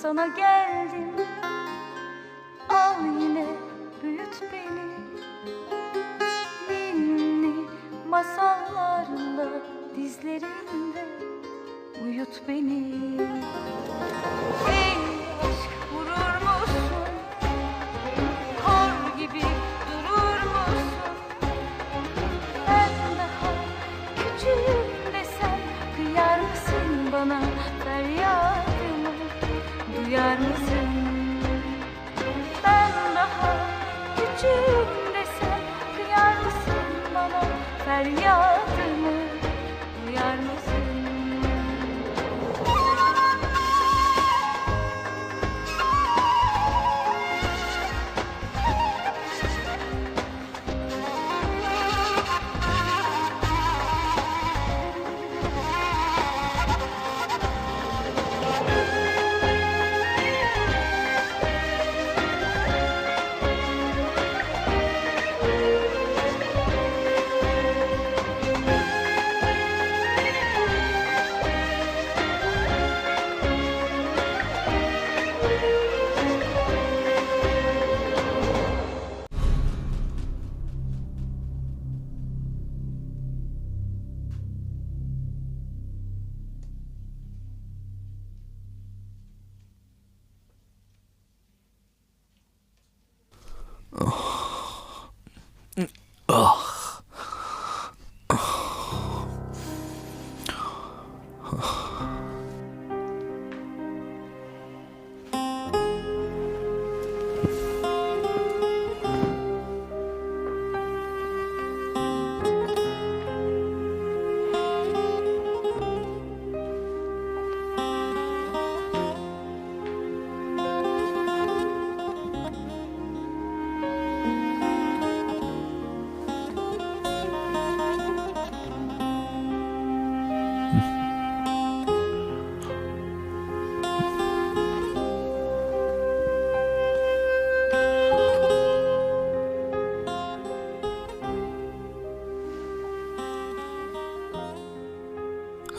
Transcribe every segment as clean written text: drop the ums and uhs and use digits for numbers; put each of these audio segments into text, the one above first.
sana geldim. Al yine büyüt beni, ninni masallarla dizlerinde uyut beni. Ey aşk, vurur musun? Kor gibi durur musun? Ben daha küçüğüm desem kıyar mısın bana feryadımı? Duyar mısın? Ben daha küçüğüm desem kıyar mısın bana feryadımı? Duyar mısın?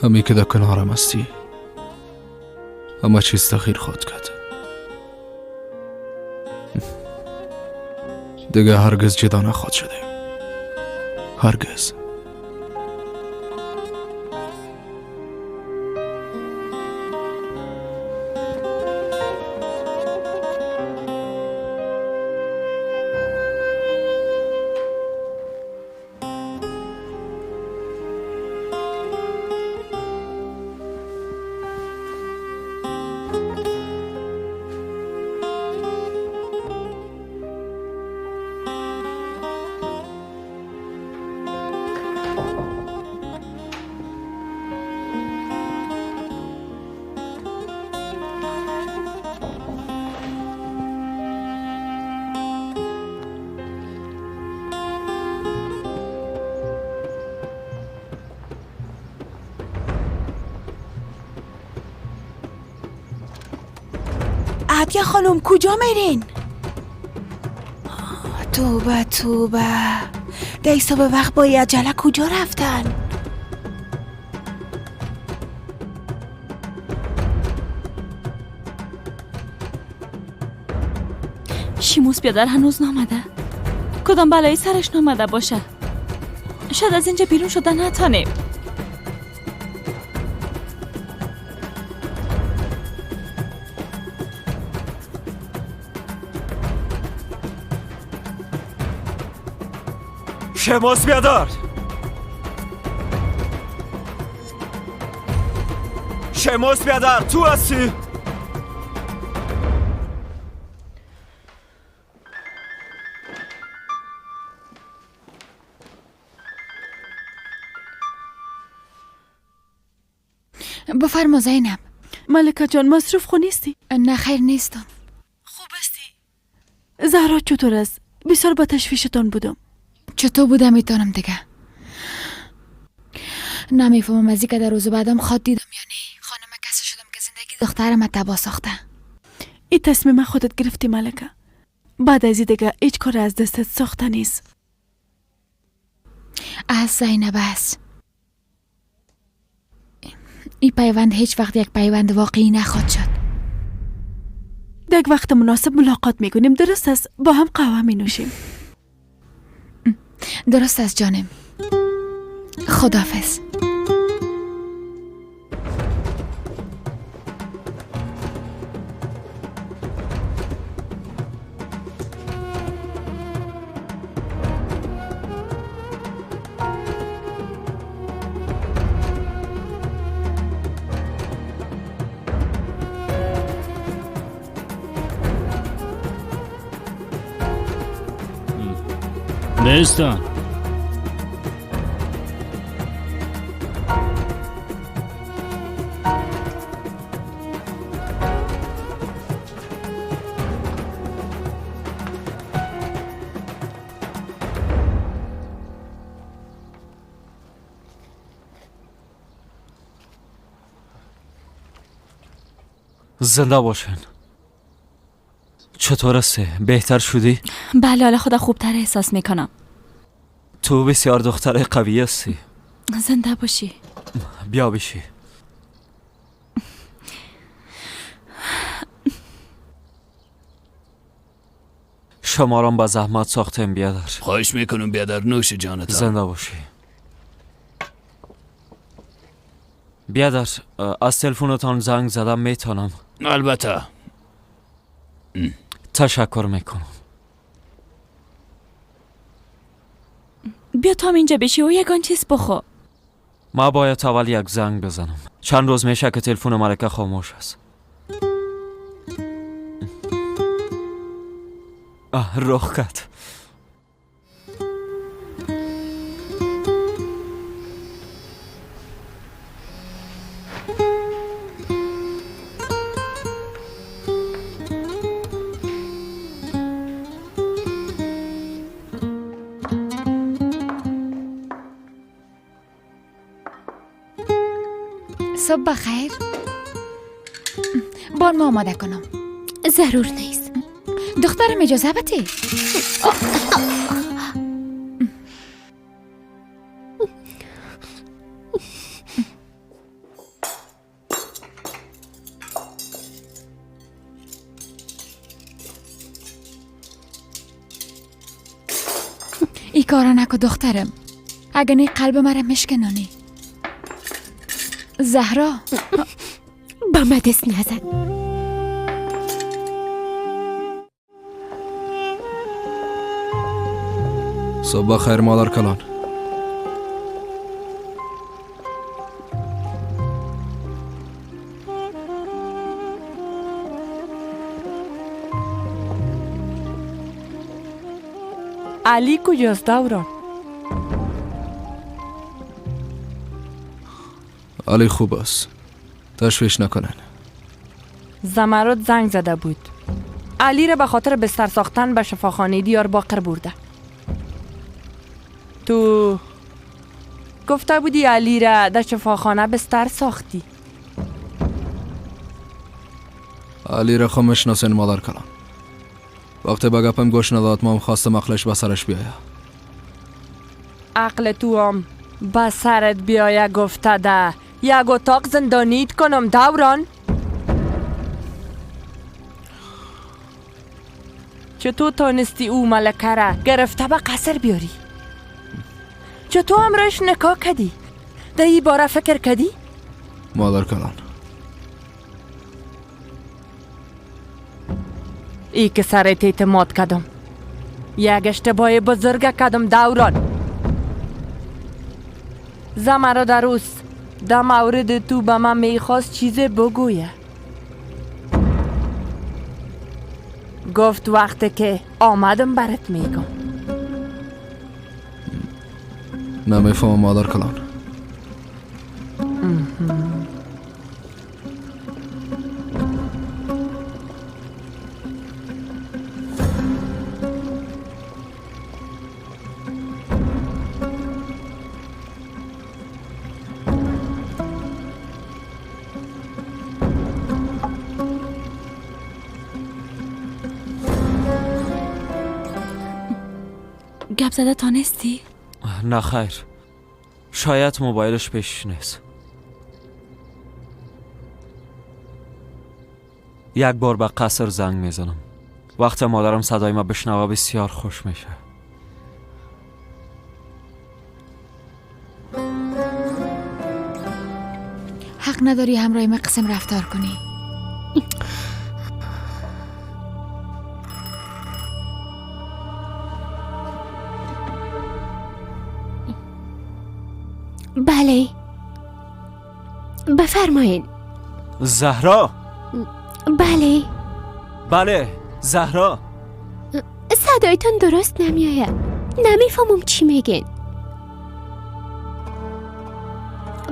همی که در کنارم هستی همه چیز تغییر خواهد کرد. دیگه هرگز جدا نخواهد شده، هرگز. عبیه خانم کجا میرین؟ توبه توبه، دیسا به وقت با عجله کجا رفتن؟ شیموس بیادر هنوز نامده؟ کدام بلایی سرش نامده باشه؟ شاید از اینجا بیرون شده نتانیم. شماس بیادر! شماس بیادر تو هستی؟ بفرما زینب. ملکه جان مصروف خو نیستی؟ نه خیر نیستم. خوب هستی؟ زهرا چطور است؟ بسیار با تشویشتان بودم. چطور بودم میتونم دیگه؟ نمیفهمم از اینکه در روز بعدم خواد دیدم یا نه. خانم کسی شدم که زندگی دخترم تباه ساخته. این تصمیم خودت گرفتی ملکه. بعد از این دیگه هیچ کار از دستت ساخته نیست. از زینب است. این پیوند هیچ وقت یک پیوند واقعی نخواهد شد. یک وقت مناسب ملاقات میکنیم. درست است؟ با هم قهوه می نوشیم. درست است جانم. خداحافظ. نیستن. زنده باشین. چطور هستی؟ بهتر شدی؟ بله حالا خدا خوبتر احساس میکنم. تو بسیار دختر قوی هستی. زنده باشی. بیا بشی. شما را با زحمت ساختیم بیادر. خواهش میکنم بیادر، نوش جانتا. زنده باشی. بیادر از تلفنتان زنگ زدم میتونم؟ البته. تشکر میکنم. بیا تو هم اینجا بشی و یگان چیز بخو. ما باید اول یک زنگ بزنم. چند روز میشه که تلفن ملکه خاموش است. رخ کرد. صبح بخیر. بار ما آماده کنم. ضرور نیست. دخترم اجازه بده. ای کارا نکو دخترم. اگه نی قلب مرا مشکنانی. زهرا با من دست نزن. صبح خیر مادر کلان. علی کجاست دوران؟ علی خوب است. تشویش نکنن. زمرد زنگ زده بود. علی را به خاطر بستر ساختن به شفاخانه دیارباقر برده. تو گفته بودی علی را در شفاخانه بستر ساختی. علی را خود میشناسین مادر کلان. وقتی به گپم گوش نداد ما خواستم عقلش به سرش بیایه. عقل تو هم به سرت بیایه گفته ده یک اتاق زندانیت کنم دوران. چطور تانستی او ملکه را گرفته به قصر بیاری؟ چطور امرش نکاح کردی؟ ده ای باره فکر کردی؟ مادر کلان ای که سرت اعتماد کردم. یک اشتباه بزرگ کردم دوران. زمرا در روز در مورد تو به من میخواست چیز بگویه. گفت وقتی که آمدم برات میگم. نمیفهمم مادر کلان. گپ زده تانستی؟ نه خیر. شاید موبایلش پیش نیست. یک بار به قصر زنگ میزنم. وقت مادرم صدای ما بشنوه بسیار خوش میشه. حق نداری همراه من قسم رفتار کنی. بله بفرمایین. زهرا. بله بله زهرا. صدایتان درست نمیآید. نمیفهمم چی میگین.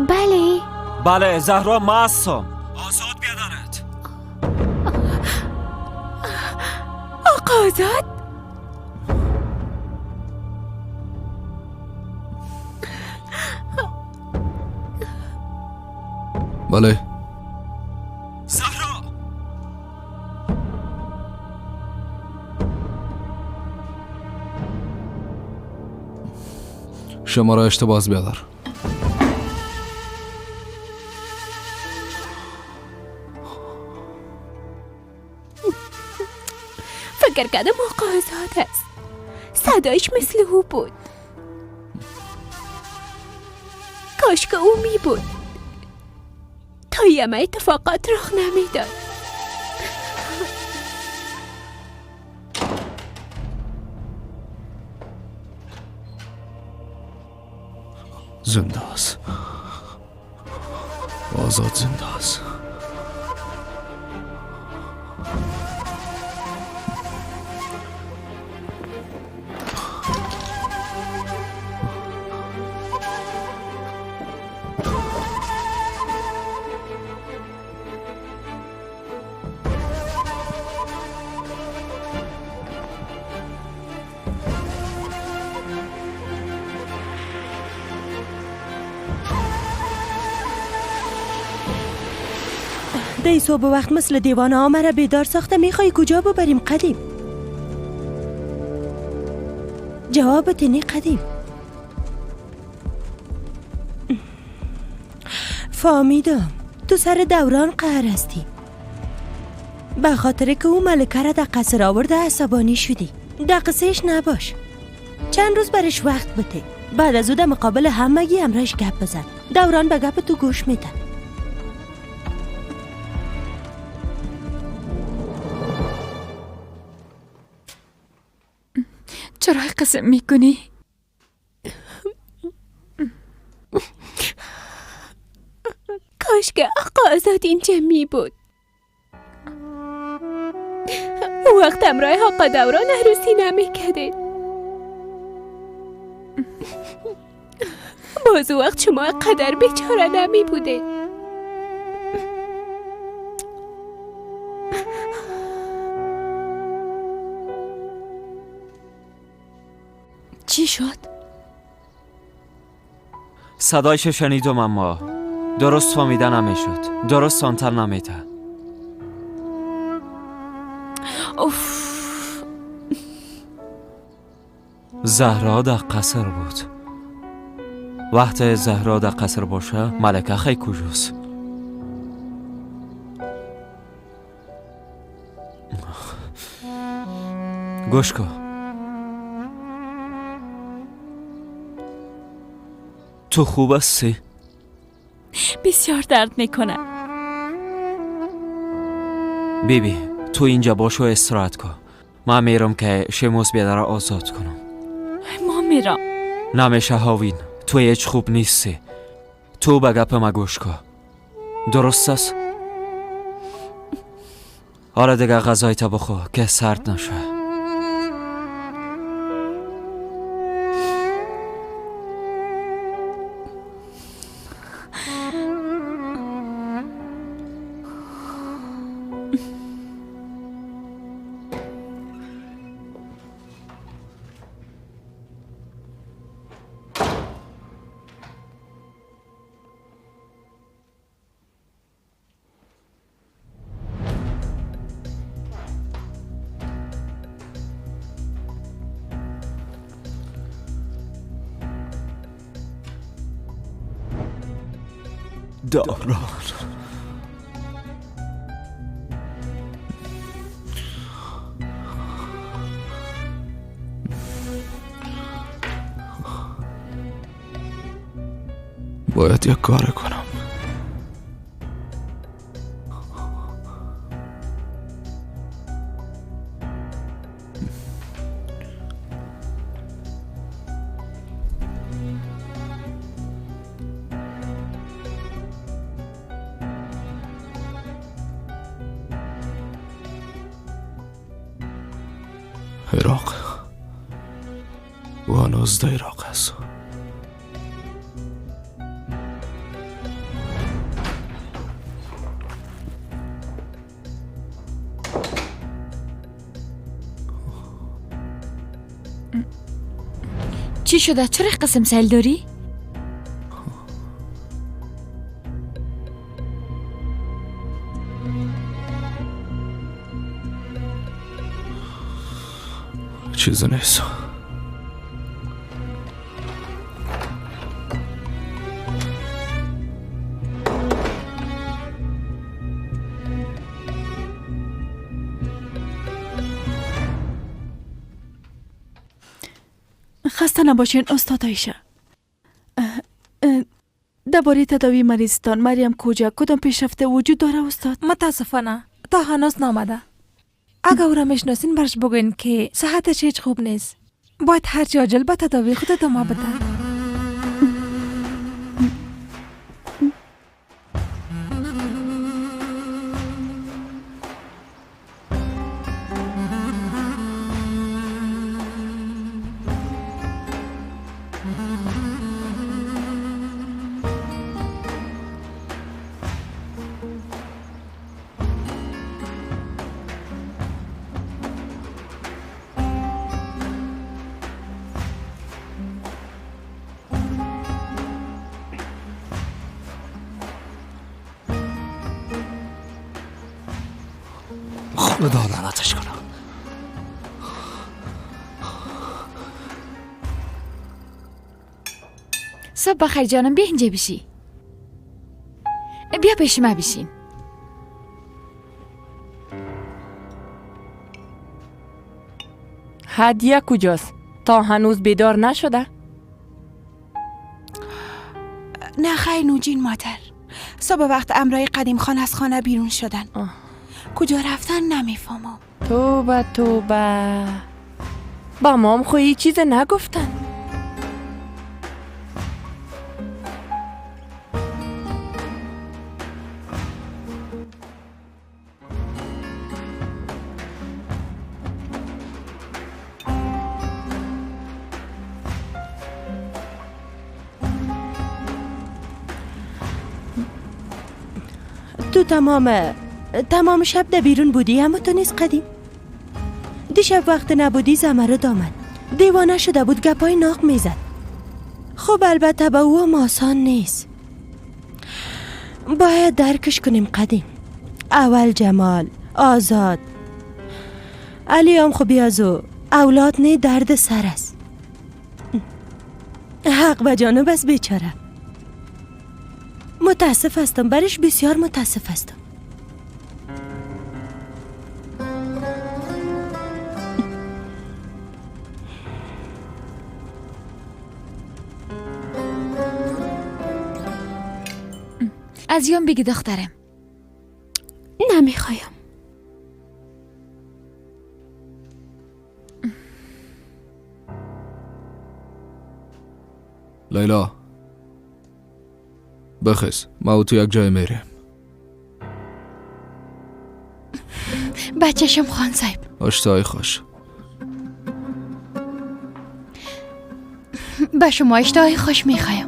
بله بله زهرا ما هستم. آزاد بیادرت. آقا آزاد؟ بله زهرا. شما را اشتباه بیادر. فکر کردم آقا آزاد است. صدایش مثل او بود. کاش که او می بود تا یمه اتفاقات رخ نمیداد. زنده است. آزاد زنده است. دی صبح وقت مثل دیوانه ها مرا بیدار ساخته. میخوای کجا ببریم قدیم؟ جوابت نی قدیم. فهمیدم تو سر دوران قهر هستی. به خاطر که او ملکه را در قصر آورده عصبانی شدی. دقیقش نباش. چند روز برش وقت بده. بعد از او در مقابل همگی امرش گپ بزن. دوران به گپ تو گوش میده. چرا قسم میکنی؟ کاش که آقا آزاد اینجا می بود. وقت همراه آقا دوران عروسی نمی کردید. باز وقت شما قدر بیچاره نمی بوده. چی شد؟ صدایش شنیدم اما درست فهمیده نمیشد. درست سانتر نمیده. اوف. زهرا در قصر بود. وقت زهرا در قصر باشه ملکه خیلی کجاست؟ گوش کن. تو خوب هستی؟ بسیار درد میکنه. بیبی تو اینجا باش و استراحت کن. من میرم که شموس بیادر را آزاد کنم. ما میرم. نمیشه هاوین. تو هیچ خوب نیستی. تو به گپ ما گوش کن. درست است؟ آره دیگه غذای تا بخور که سرد نشه. دوران باید یک کار کنم. عراق و هنوز در عراق است. چی شده؟ چرا قسم سیل داری؟ چیزی نیست. خسته نباشین استاد عایشه. درباره تداوی مریضتان مریم کجا کدام پیشرفته وجود داره استاد؟ متاسفانه تا هنوز نامده. اگه او را میشناسین برش بگوین که صحتش هیچ خوب نیست. باید هر چی عاجل به تداوی خود ادامه بده. خدا لعنتش کنم. صبح بخیر جانم، بیا اینجا بشی. بیا پیش ما بشین. هدیه کجاست؟ تا هنوز بیدار نشده؟ نه خیر نوجین مادر. صبح وقت امرای قدیم خان از خانه بیرون شدن. کجا رفتن نمیفهمم. توبه توبه. با مام خویی چیز نگفتن. تو تمام شب در بیرون بودی اما تو نیست قدیم. دیشب وقت نبودی زمرد آمد. دیوانه شده بود گپای ناق میزد. خب البته با او هم آسان نیست. باید درکش کنیم قدیم. اول جمال آزاد علی هم خب بیازو اولاد نه درد سر است. حق به جانب است بیچاره. متاسف هستم برش، بسیار متاسف هستم. از یون بگی دخترم. نمیخوایم. لیلا بخیز، ما تو یک جای میریم. بچه‌شم خان صاحب. اشتهای خوش. به شما اشتهای خوش میخوایم.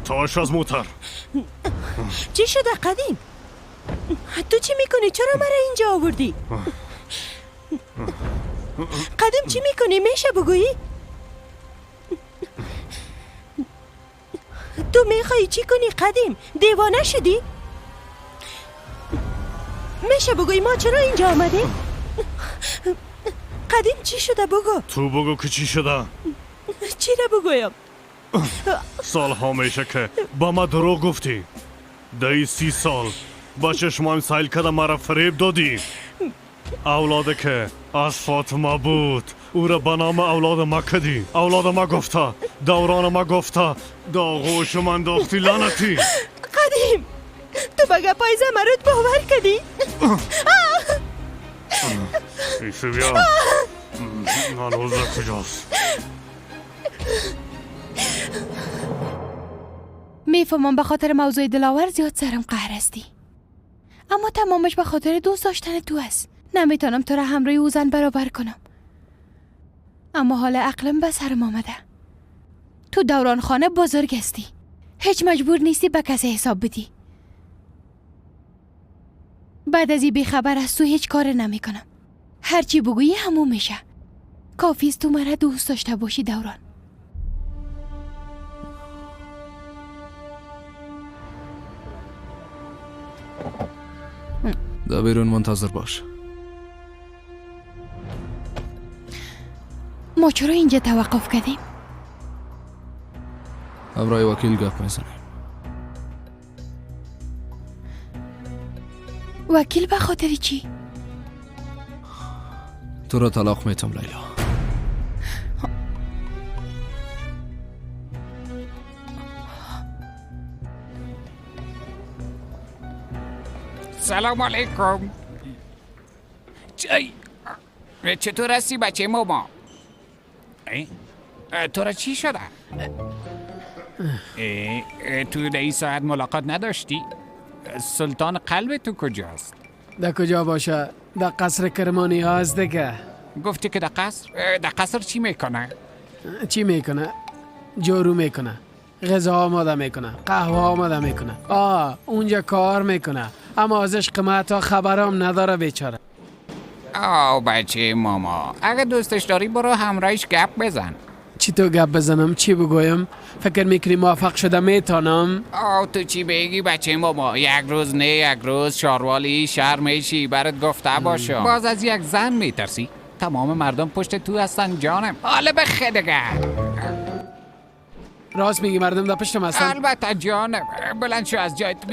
تاش از موتر. چی شده قدیم؟ تو چی میکنی؟ چرا مرا اینجا آوردی؟ قدیم چی میکنی؟ میشه بگویی؟ تو میخوایی چی کنی قدیم؟ دیوانه شدی؟ میشه بگویی ما چرا اینجا آمدیم؟ قدیم چی شده بگو؟ تو بگو که چی شده؟ چی را بگویم؟ سالها میشه که با ما دروغ گفتی. دایی 30 سال با چشمایم سیل کده مرا فریب دادی. اولاده که از فاطمه بود او را به نام اولاد ما کدی. اولاد ما گفته، دوران ما گفته، داغوش من داختی لعنتی. قدیم تو به گپای زمرد باور کردی؟ ایسی بیا. نانوزه کجاست؟ میفهمم به خاطر موضوع دلاور زیاد سرم قهر هستی، اما تمامش به خاطر دوست داشتن تو است. نمیتونم تو را همراه او زن برابر کنم، اما حالا عقلم به سرم آمده. تو دوران خانه بزرگ هستی، هیچ مجبور نیستی به کسی حساب بدی. بعد از این بیخبر از تو هیچ کار نمی کنم. هرچی بگویی همون میشه. کافیست تو مرا دوست داشته باشی دوران. در بیرون منتظر باش. ما چرا اینجا توقف کردیم؟ همراه وکیل گپ میزنیم. وکیل به خاطر چی؟ تو را طلاق میتم لیلا. سلام علیکم. چطور هستی بچه ماما؟ تو را چی شده؟ تو در این ساعت ملاقات نداشتی؟ سلطان قلب تو کجاست؟ در کجا باشه؟ در قصر کرمانی هاست دیگه. گفتی که در قصر؟ در قصر چی میکنه؟ چی میکنه؟ جارو میکنه، غذا آماده میکنه، قهوه آماده میکنه. اونجا کار میکنه، اما ازش قیمت ها خبرم نداره بیچاره. بچه ماما، اگه دوستش داری برو همراهش گپ بزن. چی تو گپ بزنم؟ چی بگویم؟ فکر میکنی موفق شده میتونم؟ تو چی بگی بچه ماما؟ یک روز نه یک روز شاروالی شهر میشی، برات گفته باشم. باز از یک زن میترسی؟ تمام مردم پشت تو هستن جانم. حالا بخدگه. راست میگی مردم در پشتم هستن؟ البته جانم. بلند شو از جایت،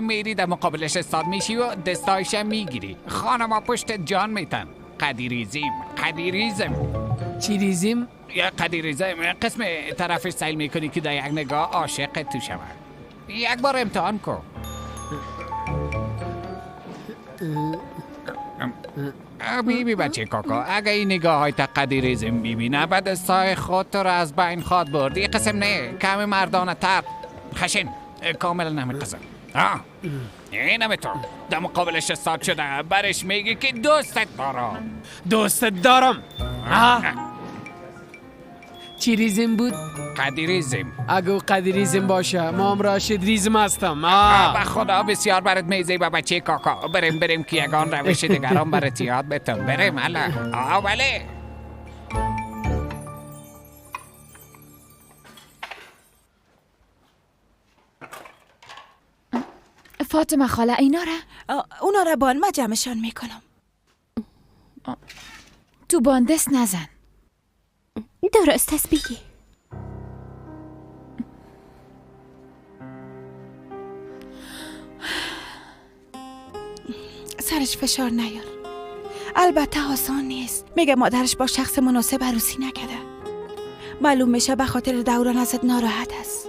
میری در مقابلش استاد میشی و دستایش میگیری. خانما پشت جان میتن. قدیریزم. چی ریزیم؟ یا قدیریزم قسم طرفش سیل میکنی که در یک نگاه عاشق تو شود. یک بار امتحان کن. بیبی بچه کاکا، اگه این نگاه های تا قدیریزم بیبینه بعد سای خود تو را از بین خواد برد. این قسم نه، کمی مردانه تر، خشن، کاملا نمیقسم. این نمیتون در مقابلش استاد شده، برش میگی که دوستت دارم. چی ریزم بود؟ قدیریزم. اگه قدیریزم باشه ما هم راشد ریزم هستم. به خدا بسیار برات میزی با بچه کاکا. بریم که یگان روش دیگران برات یاد بتم. بریم الا. بله. فاطمه خاله اینا را بان ما جمعشان میکنم. تو بان دست نزن. درست است بگی. سرش فشار نیار. البته آسان نیست. میگه مادرش با شخص مناسب عروسی نکده. معلوم میشه به خاطر دوران ازت ناراحت است.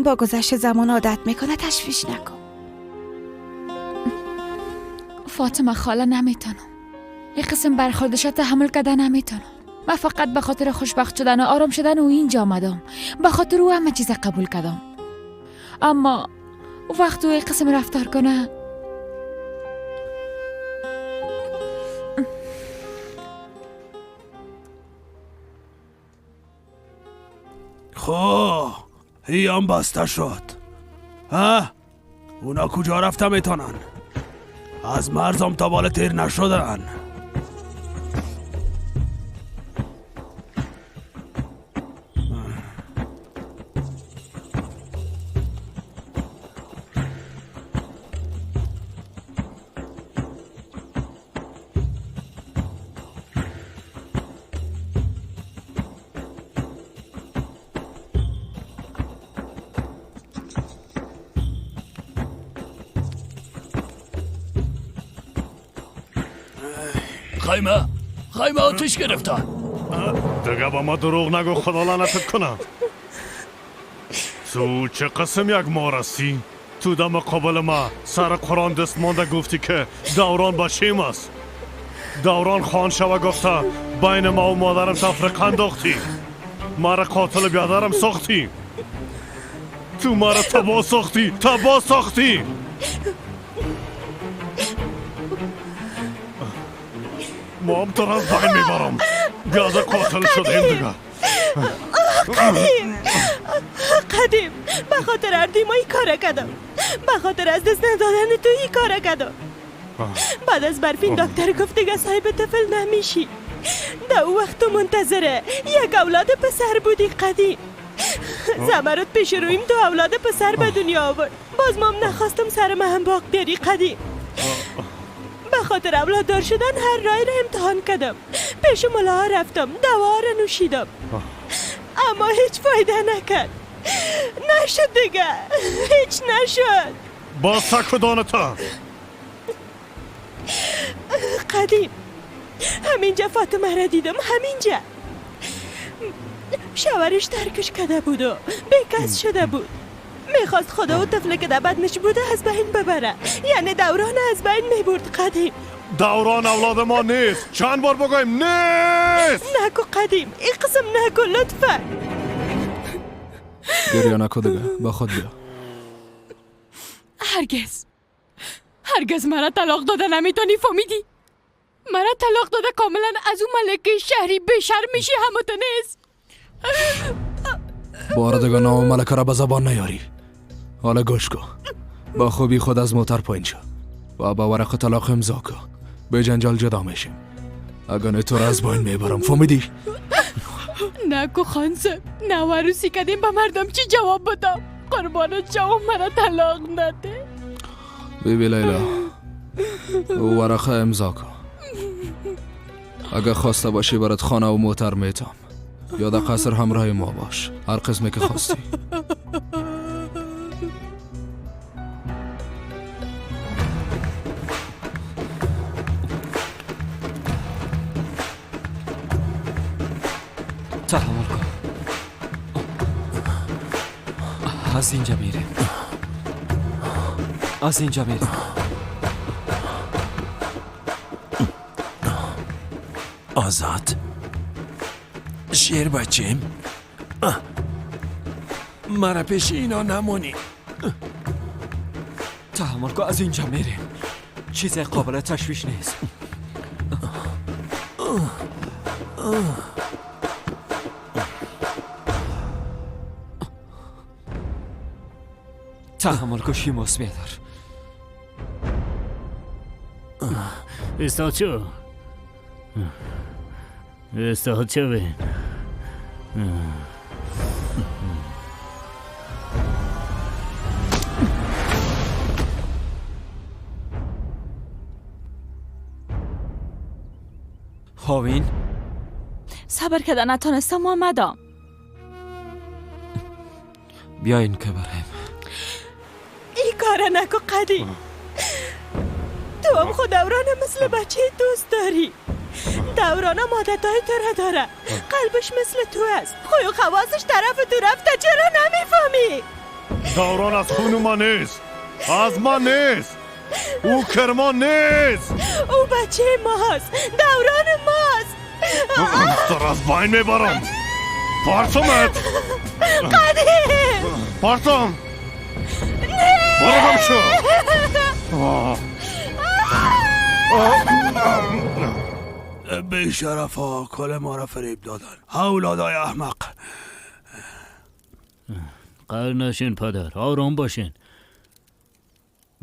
با گذشت زمان عادت میکنه، تشویش نکن. فاطمه خاله نمیتونم. این قسم برخوردشت تحمل کردن نمیتونم. من فقط به خاطر خوشبخت شدن و آرام شدن او اینجا آمدم. به خاطر او همه چیز قبول کردم. اما وقت او این قسم رفتار کنه خب هیام بسته شد. ها؟ اونا کجا رفته میتونن؟ از مرزم تا بالا تیر نشدن. خیمه آتش گرفتن. دیگه با ما دروغ نگو، خدا لعنتت کنم. تو چه قسم یک مارسی؟ تو در مقابل ما سر قرآن دست مانده گفتی که دوران بچیم است. دوران خان شوه گفته بین ما و مادرم تفرقه انداختی. مرا قاتل بیادرم ساختی. تو مرا تباه ساختی. ما هم تر از بین میبرم. بیاده قاتل شدیم دیگه. قدیم به خاطر اردیم ای کار کردم. به خاطر از دست ندادن تو ای کار کردم. بعد از برفین دکتر گفت دیگه صاحب طفل نمیشی. در او وقت تو منتظره یک اولاد پسر بودی قدیم. زمرد پیش رویم تو اولاد پسر به دنیا آورد. باز ما هم نخواستم سر هم باق بیاری قدیم. به خاطر اولاد دار شدن هر رای را امتحان کردم. پیش ملاها رفتم، دوا را نوشیدم، اما هیچ فایده نکرد. نشد دیگه، هیچ نشد. با سک دانتا قدیم همینجا فاطمه را دیدم. همینجا شوهرش ترکش کرده بود و بیکس شده بود. میخواست خدا و طفل که در بدنش بوده از بین ببره. یعنی دوران از بین میبرد قدیم. دوران اولاد ما نیست. چند بار بگویم نیست. نکو قدیم، این قسم نکو لطفا. گریه نکو دیگه، با خود بیا. هرگز مرا طلاق داده نمیتونی، فهمیدی؟ مرا طلاق داده کاملا از اون ملکه شهری بشر میشی، هموتا نیست. باره دیگه نام ملکه را به زبان نیاری. حالا گوش کن، با خوبی خود از موتر پایین شو و با ورق طلاق امضا کن. به جنجال جدا میشیم. اگه نه تو را از بین میبرم، فهمیدی؟ نکو خانسه، نواروسی کردیم به مردم چی جواب بدم؟ قربانت جواب مرا طلاق نده. بیبی لیلا، ورقه امضا کن. اگه خواسته باشی برات خانه و موتر میتم. یا در قصر همراه ما باش، هر قسمی که خواستی. تحمل کن. از اینجا میریم. آزاد شیر بچیم، مرا پیش اینا نمونی. تحمل کن، از اینجا میریم. چیز قابل تشویش نیست. تحمل کن شیموس بیادر. استاد چو بین. هاوین صبر کردن نتانستم آمدم. بیاین که بریم. این کار نکو قدیم. تو هم خود دوران مثل بچه دوست داری. دوران عادتهای تو را داره. قلبش مثل تو است. خوی و خواستش طرف تو رفته، چرا نمیفهمی؟ دوران از خون ما نیست، از ما نیست. او کرمان نیست. او بچه ماست، دوران ماست. در از بین میبرم. پارتومت قدیم پارتوم برو شو. به شرف ها کل ما را فریب دادن، اولادای احمق. قهر نشین پدر، آرام باشین.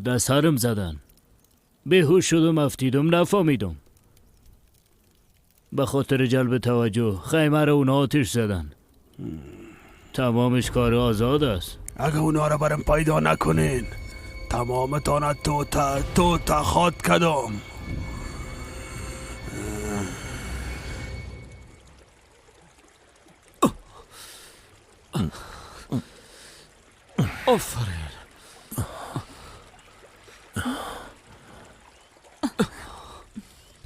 دسترم زدن، بیهوش شدم، افتیدم، نفهمیدم. به خاطر جلب توجه خیمه رو اونا آتش زدن. تمامش کار آزاد است. اگه اونا رو برم پیدا نکنین تمام تانه تو خود کدام. آفرین.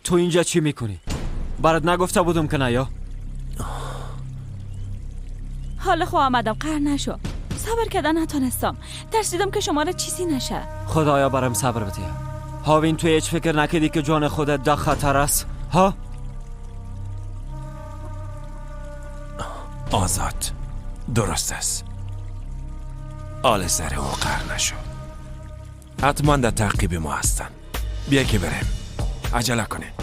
تو اینجا چی میکنی؟ برات نگفته بودم که نیا؟ حالا خو آمدم، قهر نشو. صبر کردن نتونستم، ترسیدم که شما را چیزی نشه. خدایا برام صبر بده. هاوین تو هیچ فکر نکردی که جان خودت در خطر است؟ ها؟ آزاد درست است. آل سر او قهر نشو. حتما در تعقیب ما هستن. بیا که بریم. عجله کنه.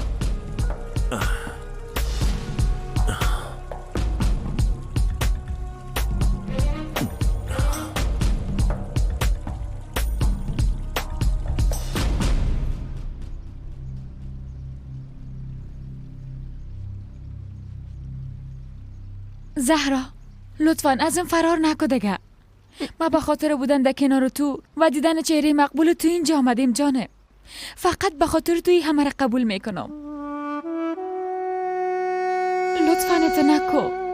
زهرا لطفاً ازم فرار نکو دیگه. ما به خاطر بودن در کنار تو و دیدن چهره مقبول تو اینجا آمدیم جانه. فقط به خاطر توی همه را قبول میکنم. لطفاً ات نکو.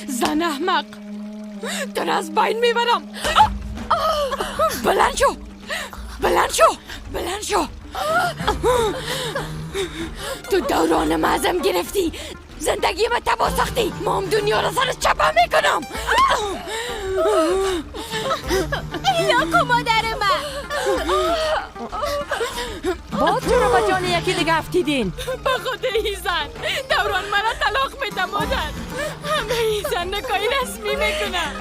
زن احمق، تو را از بین میبرم. بلند شو، بلند شو، بلند شو. تو دوران معظم گرفتی، زندگی ما تباه ساختی. ما هم دنیا را سر چپا میکنم. ایلاکو مادر من. باز چرا با جان یکی دیگه افتیدین؟ به خود ایزن دوران مرا طلاق میده مادر. همه ایزن نکاهی رسمی میکنن.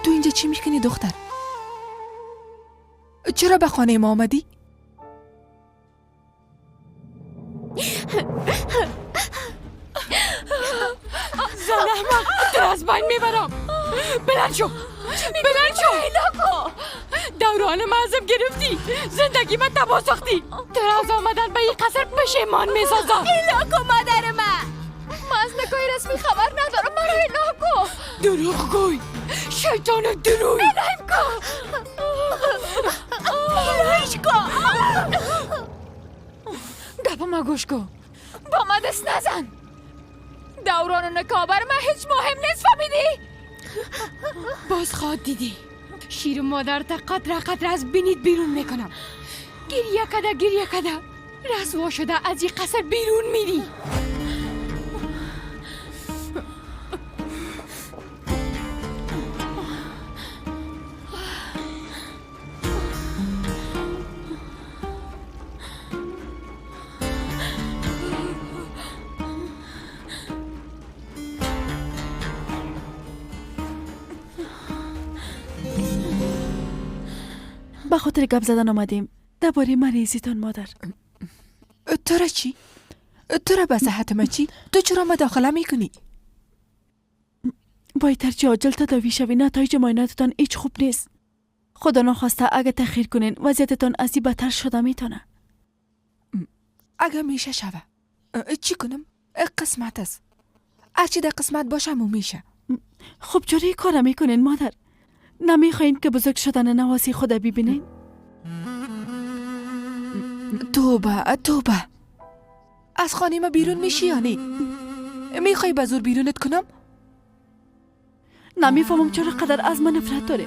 تو اینجا چی میکنی دختر؟ چرا به خانه ما آمدی؟ زن احمق، تو از بین میبرم. بلند شو، بلند شو. ایلاکو دوران معظم گرفتی، زندگی من تباه ساختی. تو از آمدن به این قصر پشیمان میسازم. ایلاکو مادر من. من از نکاهی رسمی خبر ندارم. مرا اعلام کن. دروغ گوی، شیطان دروی. اعلام کن. ایلاش کن. گپا ما گوش کن. با ما دست نزن. دوران و نکاح بر من هیچ مهم نیست، فهمیدی؟ باز خواد دیدی. شیر مادر تا قطره قطره از بینید بیرون میکنم. گریه کده رسوا شده از این قصر بیرون میری. به خاطر گپ زدن آمدیم درباره مریضیتان مادر. تو را چی؟ تو را به صحت ما چی؟ تو چرا مداخله میکنی؟ باید ترچی عاجل تداوی شوی. نتایج معایناتتان هیچ خوب نیست. خدا نخواسته اگه تأخیر کنین وضعیتتان از این بدتر شده میتونه. اگه میشه شوه چی کنم؟ قسمت است. هرچی در قسمت باشم و میشه. خب چرا کار میکنین مادر؟ نمیخواین که بزرگ شدن نواسی خدا ببینین؟ توبه از خانه ما بیرون میشی یا نه؟ میخوای به زور بیرونت کنم؟ نمیفهمم چرا قدر از من نفرت داره.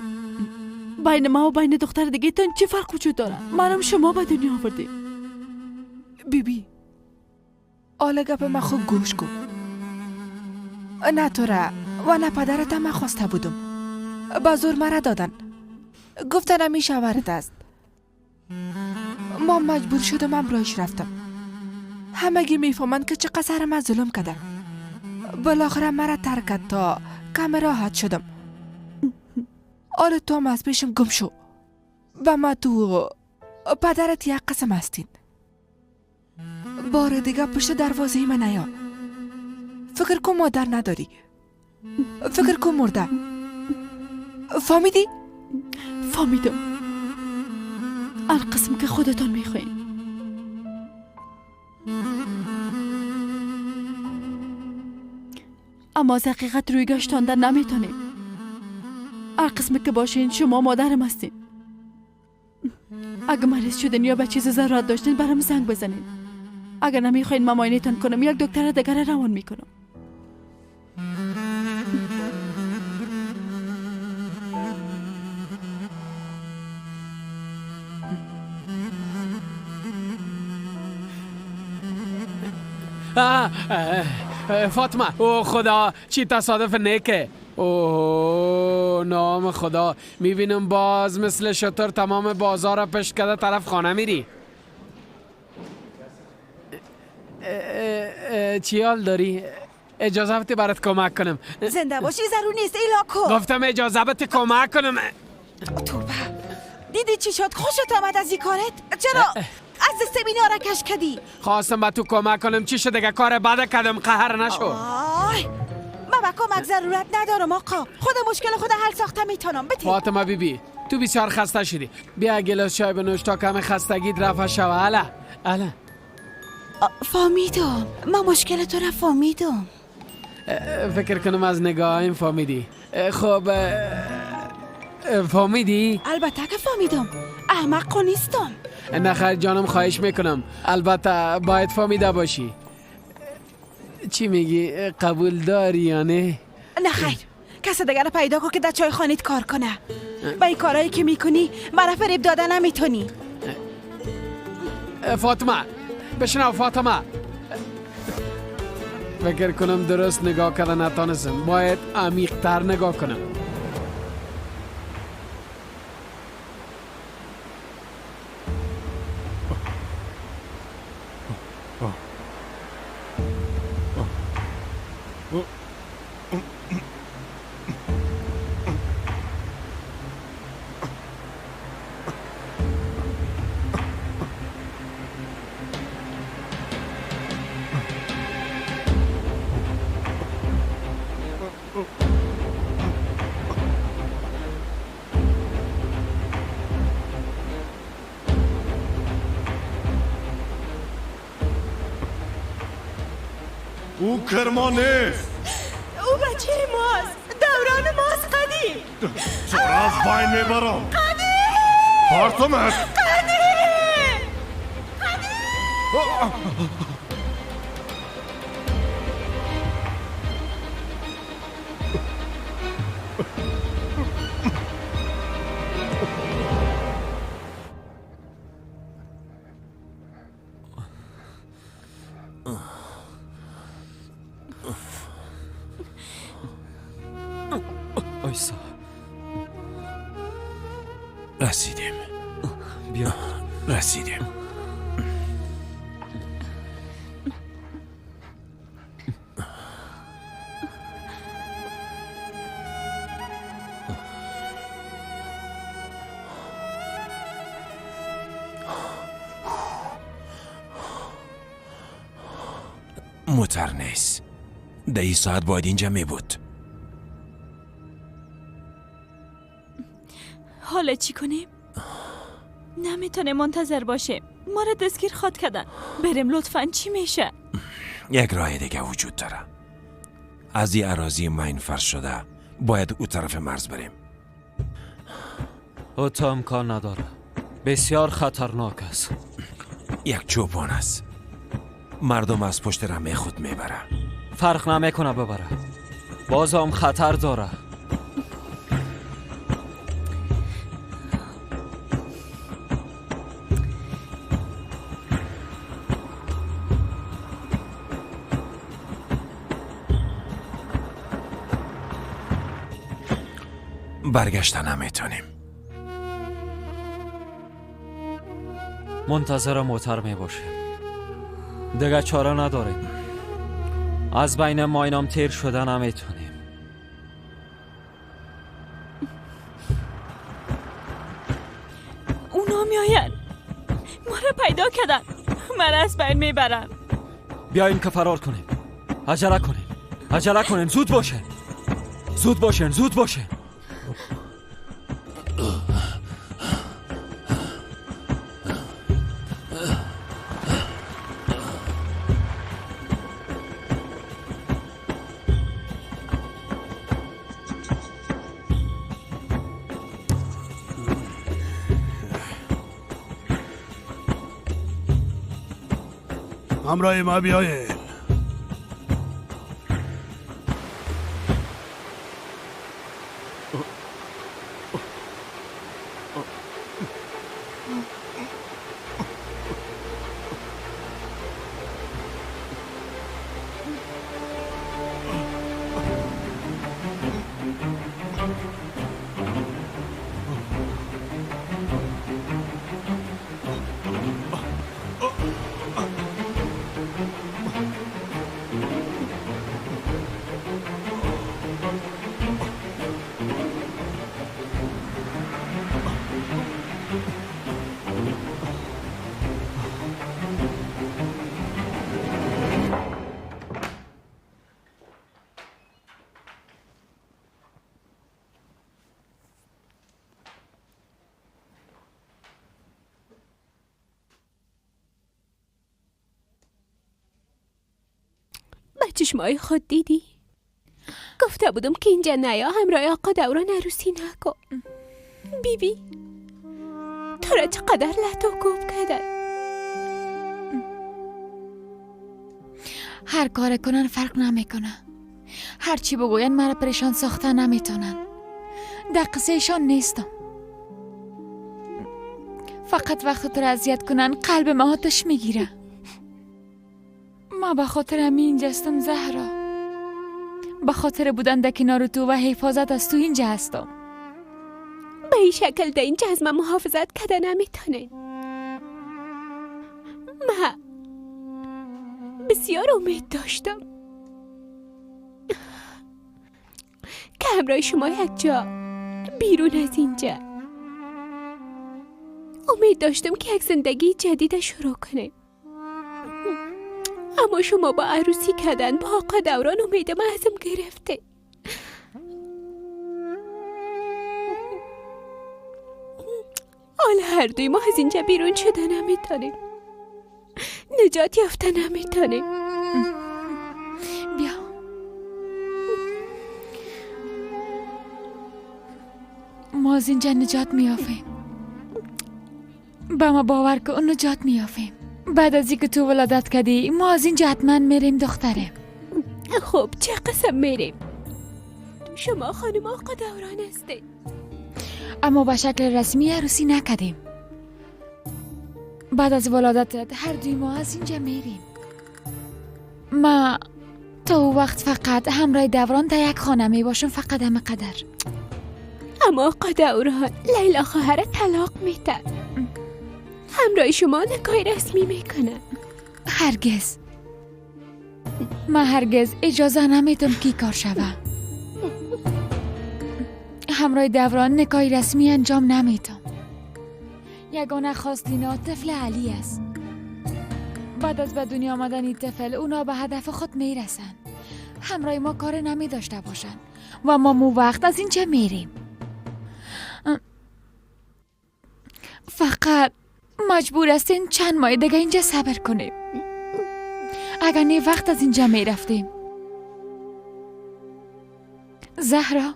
بین ما و بین دختر دیگه تن چه فرق وجود داره؟ منم شما به دنیا آورده. بیبی آله گپ من خوب گوش کن. نه تو را و نه پدرت من خواسته بودم. به زور مرا دادن. گفتن همی شوهرت است. ما مجبور شدم امرایش رفتم. همگی میفهمند که چقدر سر من ظلم کده. بالاخره مرا ترک کرد تا کم راحت شدم. آره تو هم از پیشم گم شو. و ما تو پدرت یک قسم هستین. بار دیگه پشت دروازه من نیا. فکر کن مادر نداری. فکر کن مرده. فهمیدی؟ فهمیدم. القسم که خودتان میخواین. اما از حقیقت روی گشتاندن نمیتونیم. القسم که باشین شما مادرم هستین. اگه مریض شدین یا به چیز ضرورت داشتین برام زنگ بزنین. اگر نمیخواین من معاینتان کنم یک دکتر دیگر روان میکنم. فاطمه او خدا چی تصادف نیکه. اوه نام خدا. میبینم باز مثل شطور تمام بازار پشت کده طرف خانه میری. چی حال داری؟ اجازه بده برات کمک کنم. زنده باشی ضرور نیست ایلاکو. گفتم اجازه بده کمک کنم. توبه دیدی چی شد؟ خوشت آمد از این کارت؟ چرا از دست مینا را کش کدی؟ خواستم به تو کمک کنم. چی شد دیگه کار بد کردم قهر نشو. من به کمک ضرورت ندارم آقا. خود مشکل خود حل ساخته میتونم. بتی فاطمه بیبی تو بسیار خسته شدی. بیا گلاس چای بنوش تا کم خستگیت رفع شوه. اله فهمیدم. من مشکل تو را فهمیدم. فکر کنم از نگاه این فهمیدی. خب فهمیدی؟ البته که فهمیدم. احمق نیستم. نه خیر جانم خواهش میکنم. البته باید فهمیده باشی. چی میگی؟ قبول داری یا نه؟ نه خیر. کس دیگر پیدا کن که در چای خانیت کار کنه. با این کارهایی که میکنی مرا فریب دادن نمیتونی. فاطمه بشنو فاطمه. فکر کنم درست نگاه کردن نتانستم. باید عمیق‌تر نگاه کنم. او کرمانیست. او بچه ماست. دوران ماست قدیم. چرا از بین میبرم؟ قدیم پارتمت قدیم. آیسا رسیدیم. بیا رسیدیم. موتر نیست. ده ای ساعت باید اینجا می بود. حالا چی کنیم؟ نمیتونه منتظر باشه. ما را دستگیر خواد کردن. بریم لطفاً. چی میشه؟ یک راه دیگه وجود داره. از این اراضی ماین فرض شده باید او طرف مرز بریم. او تا امکان نداره. بسیار خطرناک است. یک چوپان است. مردم از پشت رمه خود میبره. فرق نمیکنه ببره. باز هم خطر داره. برگشتن نمیتونیم. منتظر موتر میباشیم. دیگه چاره نداریم. از بین ماینام تیر شده نمیتونیم. اونا میاین. ما را پیدا کردن. من از بین میبرن. بیاین که فرار کنیم. عجله کنیم. عجله کنیم. زود باشین. زود باشین. زود باشین. همراه ما بیایین. چشمای خود دیدی؟ گفته بودم که اینجا نیا همراه آقا دوران عروسی نکن. بیبی تو را چقدر لط و کوب کردن. هر کار کنن فرق نمیکنه. هر چی بگوین مرا پریشان ساخته نمیتونن. در قصهشان نیستم. فقط وقت تو را اذیت کنن قلب ما آتش میگیره. ما به خاطر همین اینجا هستم زهرا. به خاطر بودن در کنار تو و حفاظت از تو اینجا هستم. به این شکل در اینجا از من محافظت کردن نمیتونن. من بسیار امید داشتم که همراه شما یک جا بیرون از اینجا امید داشتم که یک زندگی جدید شروع کنیم. اما شما با عروسی کردن با آقا دوران امیدم ازم گرفته. حالا هر دوی ما از اینجا بیرون شده نمیتونیم. نجات یافته نمیتونیم. بیا ما از اینجا نجات میافیم. با ما باور که اون نجات میافیم. بعد از اینکه تو ولادت کردی ما از اینجا حتما میریم دختره. خب چه قسم میریم؟ شما خانم آقا دوران هستی. اما به شکل رسمی عروسی نکردیم. بعد از ولادتت هر دوی ما از اینجا میریم. ما تا او وقت فقط همراه دوران در یک خانه میباشم. فقط همه قدر. اما آقا دوران لیلا خواهر طلاق میده. همراه شما نکاح رسمی میکنه. هرگز. من هرگز اجازه نمیدم که کار شوه. همراه دوران نکاح رسمی انجام نمیدم. یگانه خواستینا طفل علی است. بعد از به دنیا آمدن این طفل اونا به هدف خود میرسن. همراه ما کار نمی داشته باشن و ما مو وقت از اینجا میریم. فقط مجبور هستین چند ماه دیگه اینجا صبر کنیم. اگر نه وقت از اینجا می رفتیم. زهرا،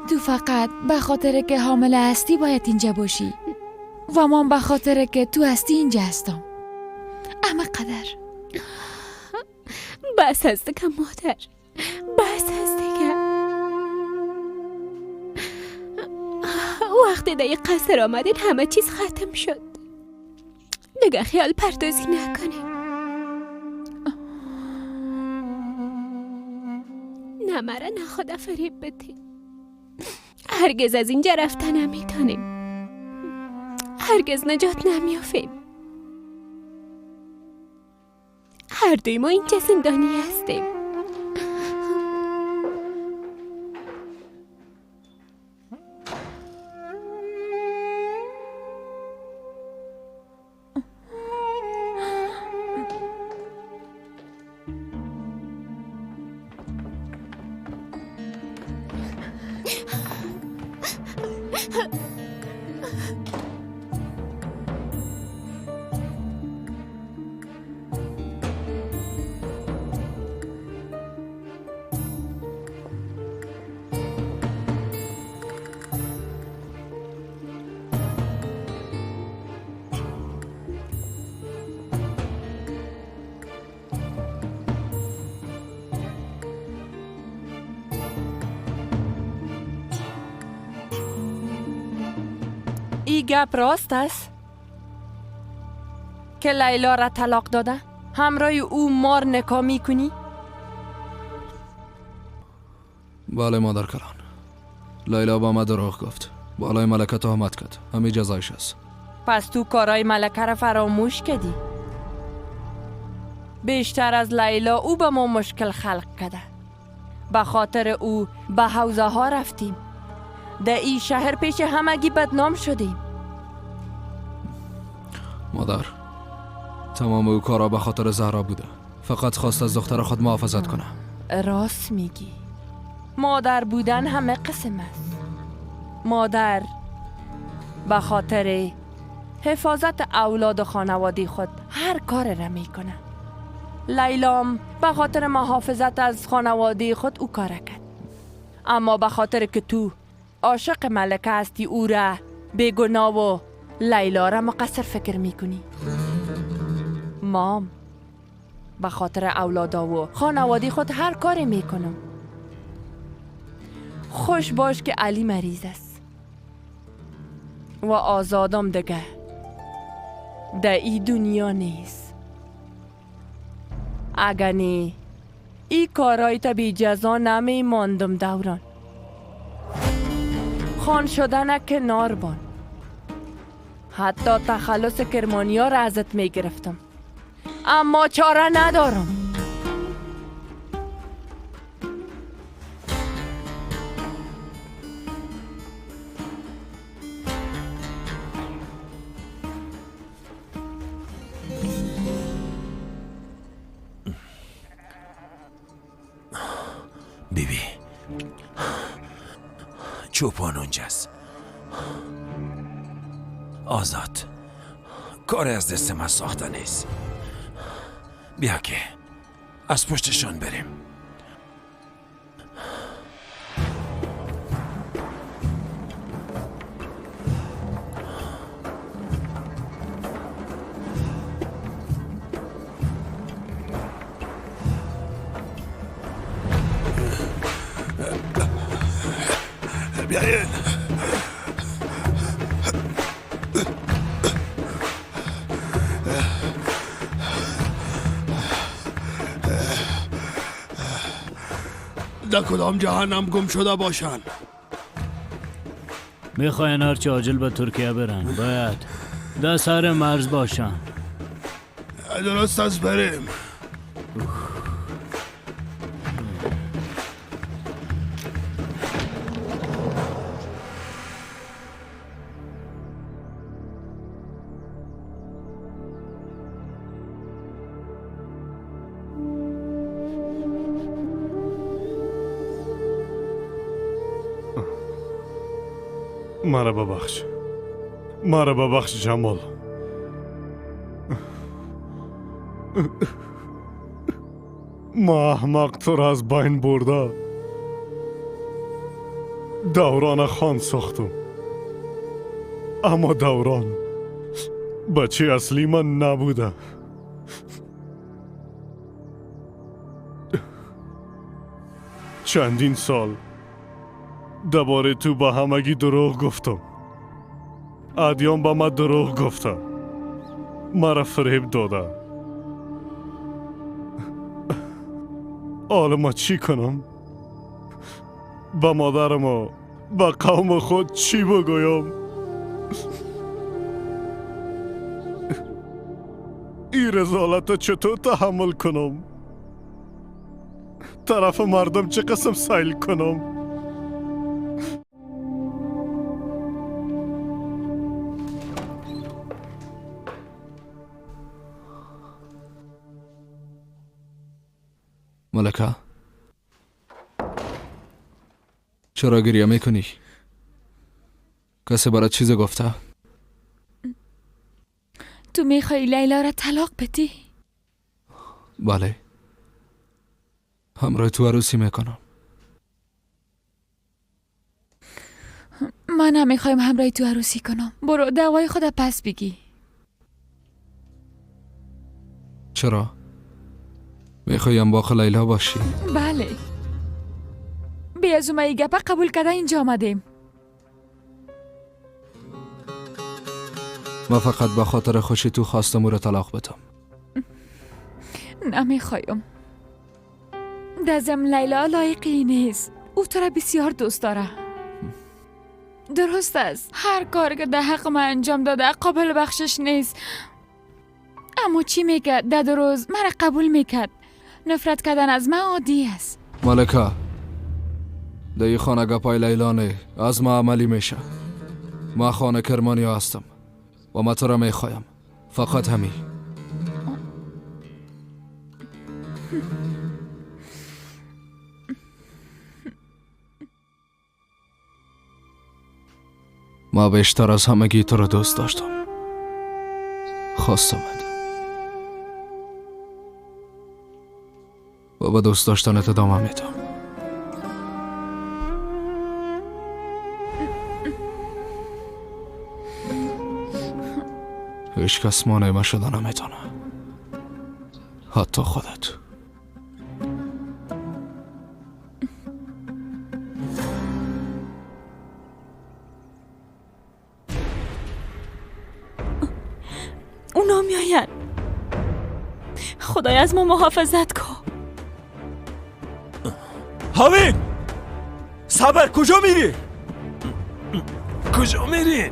تو فقط به خاطر که حامله هستی باید اینجا باشی و من به خاطر که تو هستی اینجا هستم. اما قدر بس هست که مادر، بس هست که وقتی در قصر آمدین همه چیز ختم شد. دیگه خیال پردازی نکنیم. نه مرا نه خدا فریب بدین. هرگز از اینجا رفتن نمیتونیم. هرگز نجات نمیافیم. هر دوی ما اینجا زندانی هستیم. ای گپ راست است که لیلا را طلاق داده؟ همراه او مار نکاح میکنی؟ بله مادر کلان، لیلا با ما دروغ گفت. بالای ملکه تهمت کرد. همین جزایش است. پس تو کارای ملکه را فراموش کردی. بیشتر از لیلا او به ما مشکل خلق کرده. به خاطر او به حوزه ها رفتیم. در این شهر پیش همگی بدنام شدیم. مادر، تمام او کارا به خاطر زهرا بوده. فقط خواست از دختر خود محافظت کنه. راست میگی. مادر بودن همه قسم است. مادر به خاطر حفاظت اولاد و خانواده خود هر کار را میکنه. لیلام به خاطر محافظت از خانواده خود او کار کرد. اما به خاطر که تو عاشق ملکه هستی او را بیگناه و لیلا را مقصر فکر میکنی. مام به خاطر اولادا و خانواده خود هر کاری میکنم. خوش باش که علی مریض است و آزادم دیگه در این دنیا نیست. اگر نه ای کارای تا بی جزا نمی ماندم دوران. خان شدن کنار بان. حتی تخلص کرمانیا را ازت می گرفتم، اما چاره ندارم. بیبی چوپان اونجاست. آزاد، کار از دست من ساخته نیست. بیا که از پشتشان بریم. بیاین. در کدام جهنم گم شده باشن؟ میخواین هرچی عاجل به ترکیه برن. باید در سر مرز باشن. درست است، بریم. مرا ببخش. مرا ببخش جمال. ما احمق تو را از بین برده دوران خان ساختم، اما دوران بچه اصلی من نبوده. چندین سال درباره تو به همگی دروغ گفتم. ادیان به من دروغ گفته، مرا فریب داده. حالا ما چی کنم؟ به مادرم و به قوم خود چی بگویم؟ این رزالت چطور تحمل کنم؟ طرف مردم چه قسم سیل کنم؟ ملکه چرا گریه میکنی؟ کسی برات چیز گفته؟ تو میخوای لیلا را طلاق بدی؟ بله، همراه تو عروسی میکنم. من هم میخوایم همراه تو عروسی کنم. برو دعوای خود پس بگی. چرا؟ میخوایم با لیلا باشی؟ بله، بی از اومه گپه قبول کرده اینجا آمدیم. من فقط به خاطر خوشی تو خواستم او را طلاق بدم. نمیخوایم. دزم لیلا لایقی نیست. او تو را بسیار دوست داره. درست است هر کار که در حق من انجام داده قابل بخشش نیست، اما چی میکرد؟ ده دو روز من را قبول میکرد. نفرت کردن از من عادی است. ملکه در این خانه گپای لیلا نه از ما عملی میشه. من خانه کرمانی هستم و من تو را میخوایم، فقط همین. ما بیشتر از همگی تو را دوست داشتم، خواستم و به دوست داشتنت ادامه میدم. هیچ کس مانع من شده نمیتونه، حتی خودت. اونا میاین. خدای از ما محافظت کن. حامین صبر، کجا میری؟ کجا میری؟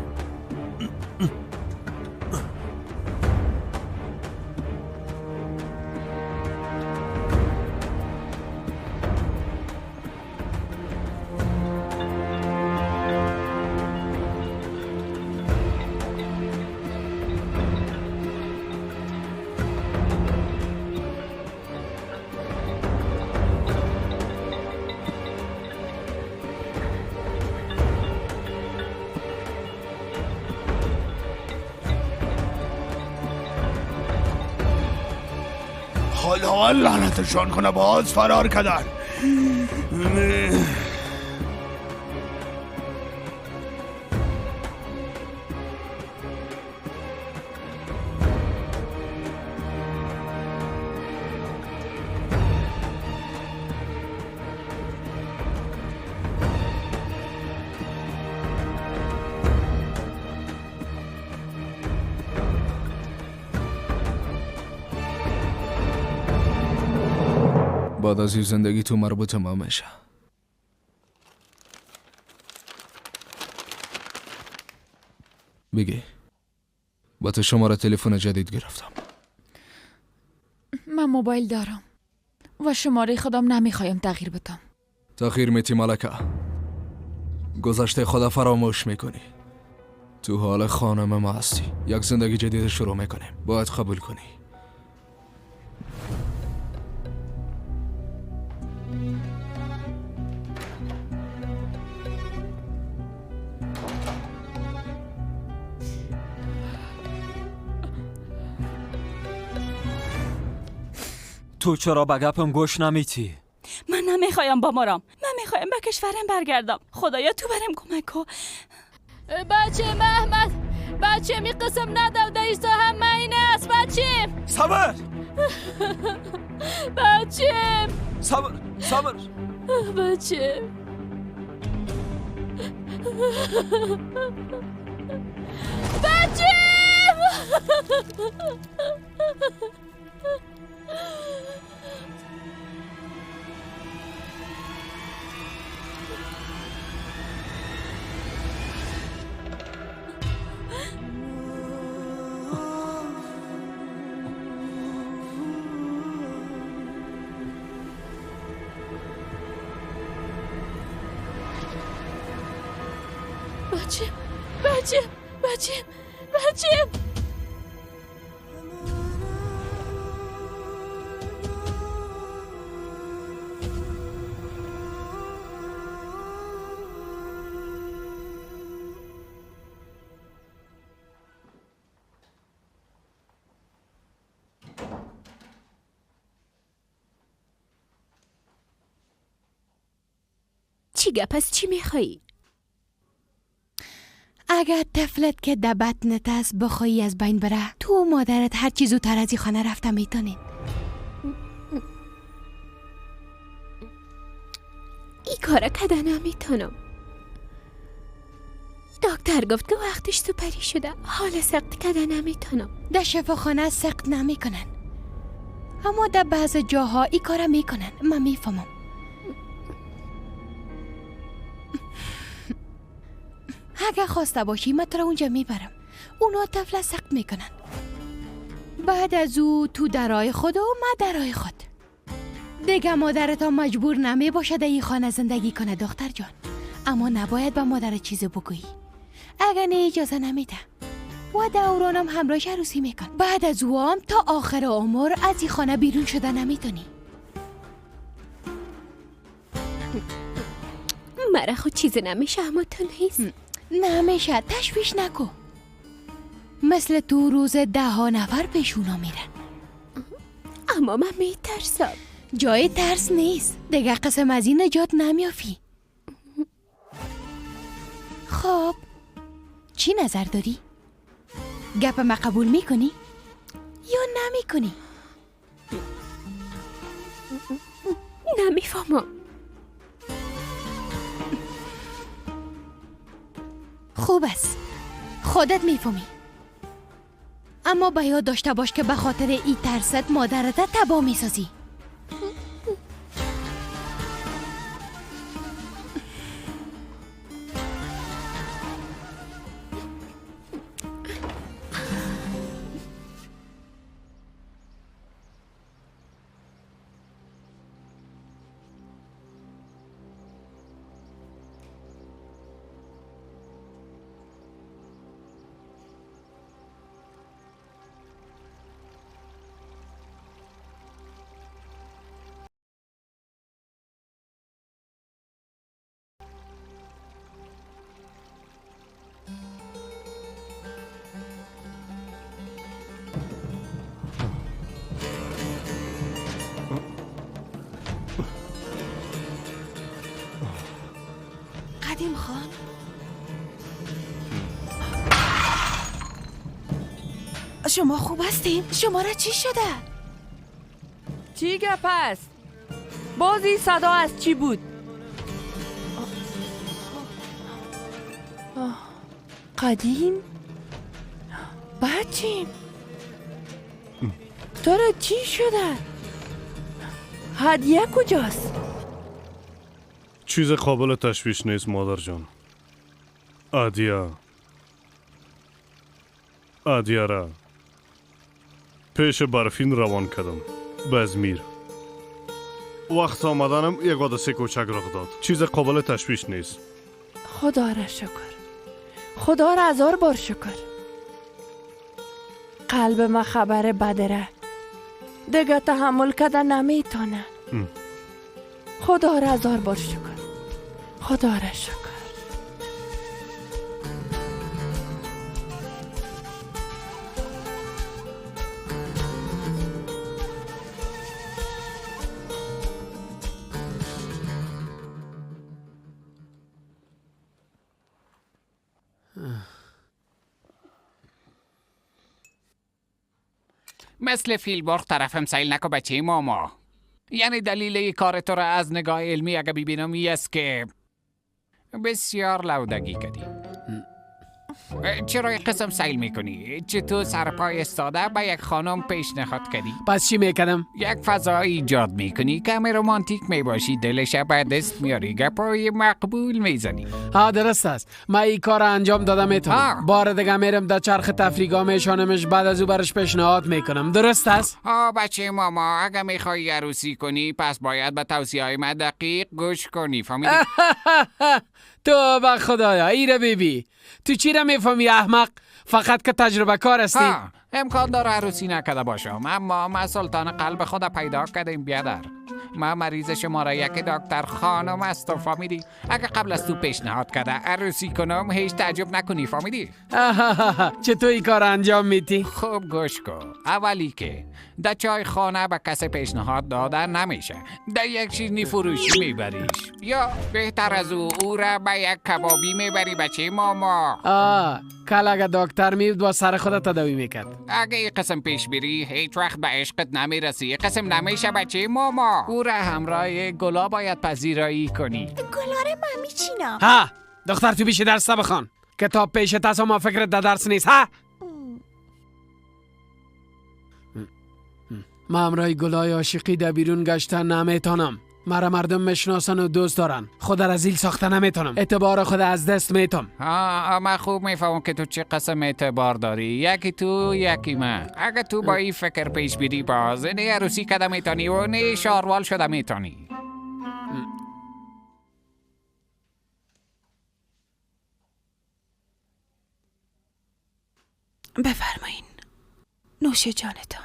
خدا لعنتشان کنه، باز فرار کردن. بعد از این زندگی تو مربوط ما میشه. بگی با تو شماره تلفن جدید گرفتم. من موبایل دارم و شماره خودم نمیخوایم تغییر بدم. تغییر میتی ملکه، گذشته خدا فراموش میکنی. تو حال خانم ما هستی، یک زندگی جدید شروع میکنیم، باید قبول کنی. تو چرا به گپم گوش نمیتی؟ من نمیخوایم بمرم. من میخوایم به کشورم برگردم. خدایا تو برم کمک کن. بچه محمد، بچه می قسم ندم دیستا همه این است بچه. صبر بچه صبر بچه بچه بچه چی گپ است؟ چی میخوایی؟ اگر طفلت که در بطنت است بخوایی از بین بره، تو و مادرت هر چی زودتر از این خانه رفته میتونین. ای کارا کده نمیتونم. دکتر گفت که وقتش سپری شده، حال سخت کده نمیتونم. در شفاخانه سخت نمیکنن، اما در بعض جاها ای کارا میکنن. من میفهمم. اگه خواسته باشی من تو را اونجا میبرم. اونا طفل سخت میکنن. بعد از او تو درای خود و من درای خود. دیگه مادرتا مجبور نمی باشه در این خانه زندگی کنه دختر جان. اما نباید به مادر چیزی بگویی. اگه نه اجازه نمیده. و دورانم همراهش عروسی میکن. بعد از او هم تا آخر عمر از این خانه بیرون شده نمیتونی. مرا خود چیزی نمیشه اما تو نیست. نمیشه، تشویش نکو. مثل تو روز 10 نفر پیشونا میرن. اما من میترسم. جای ترس نیست. دیگه قسم از این نجات نمیافی. خب چی نظر داری؟ گپ ما قبول میکنی؟ یا نمیکنی؟ نمیفهمم. خوب است، خودت میفهمی. اما به یاد داشته باش که به خاطر این ترست مادرت تباه میسازی. قدیم خان، شما خوب هستین؟ شما را چی شده؟ چی گپ است؟ بازی صدا از چی بود؟ قدیم؟ بچیم تو را چی شده؟ هدیه کجاست؟ چیز قابل تشویش نیست مادر جان. عادیه را پیش برفین روان کردم به ازمیر. وقت آمدنم یک حادثه کوچک رخ داد. چیز قابل تشویش نیست. خدا را شکر، خدا را 1000 بار شکر. قلب ما خبر بدره دیگه تحمل کده نمیتونه. خدا را 1000 بار شکر، خدا را شکر. مثل فیلبرغ طرفم سیل نکو بچه ماما. یعنی دلیل ای کار تو را از نگاه علمی اگه ببینم ای است که بسیار لودگی کردی. چرا یک قسم سیل میکنی؟ چطور سرپای استاده به یک خانم پیشنهاد کردی؟ پس چی میکنم؟ یک فضا ایجاد میکنی که همه رومانتیک میباشی، دلش به دست میاری، گپای مقبول میزنی. ها درست است. من این کار انجام دادم میتونم. بار دیگه میرم در چرخ تفریگا میشانمش، بعد از او برش پیشنهاد میکنم. درست است؟ بچه ماما اگه میخوای عروسی کنی پس باید به توصیه های من دقیق گوش کنی، فهمیدی؟ تو با خدایا ایره بیبی، تو چی را میفهمی احمق؟ فقط که تجربه کار هستی. امکان داره عروسی نکده باشم، اما من سلطان قلب خود پیدا کردیم بیادر. من مریض شماره 1 دکتر خانم است، فهمیدی؟ اگه قبل از تو پیشنهاد کرده عروسی کنم هیچ تعجب نکنی، فهمیدی؟ چطور این کار انجام میدی؟ خوب گوش کن. اولی که در چای خانه به کسی پیشنهاد دادن نمیشه، در یک شیرینی فروشی میبریش، یا بهتر از او را به یک کبابی میبری بچه ماما. کل اگه دکتر میبود با سر خودت تداوی میکرد. اگه این قسم پیش بری هیچ وقت به عشقت نمیرسی. این قسم نمیشه بچه ماما. او را همراه گلا باید پذیرایی کنی. گلا را من میچینم. ها دختر تو بیشه درس بخوان، کتاب پیشت هست و ما فکرت در درس نیست. ها من همراه گلای عاشقی در بیرون گشتن نمیتونم. مرا مردم میشناسن و دوست دارن. خود را ذلیل ساخته نمیتونم. اعتبار خود از دست میتم. من خوب میفهمم که تو چه قسم اعتبار داری. یکی تو یکی من. اگه تو با این فکر پیش بیری باز نه عروسی کده میتونی و نه شاروال شده میتونی. بفرمایین نوش جانتان.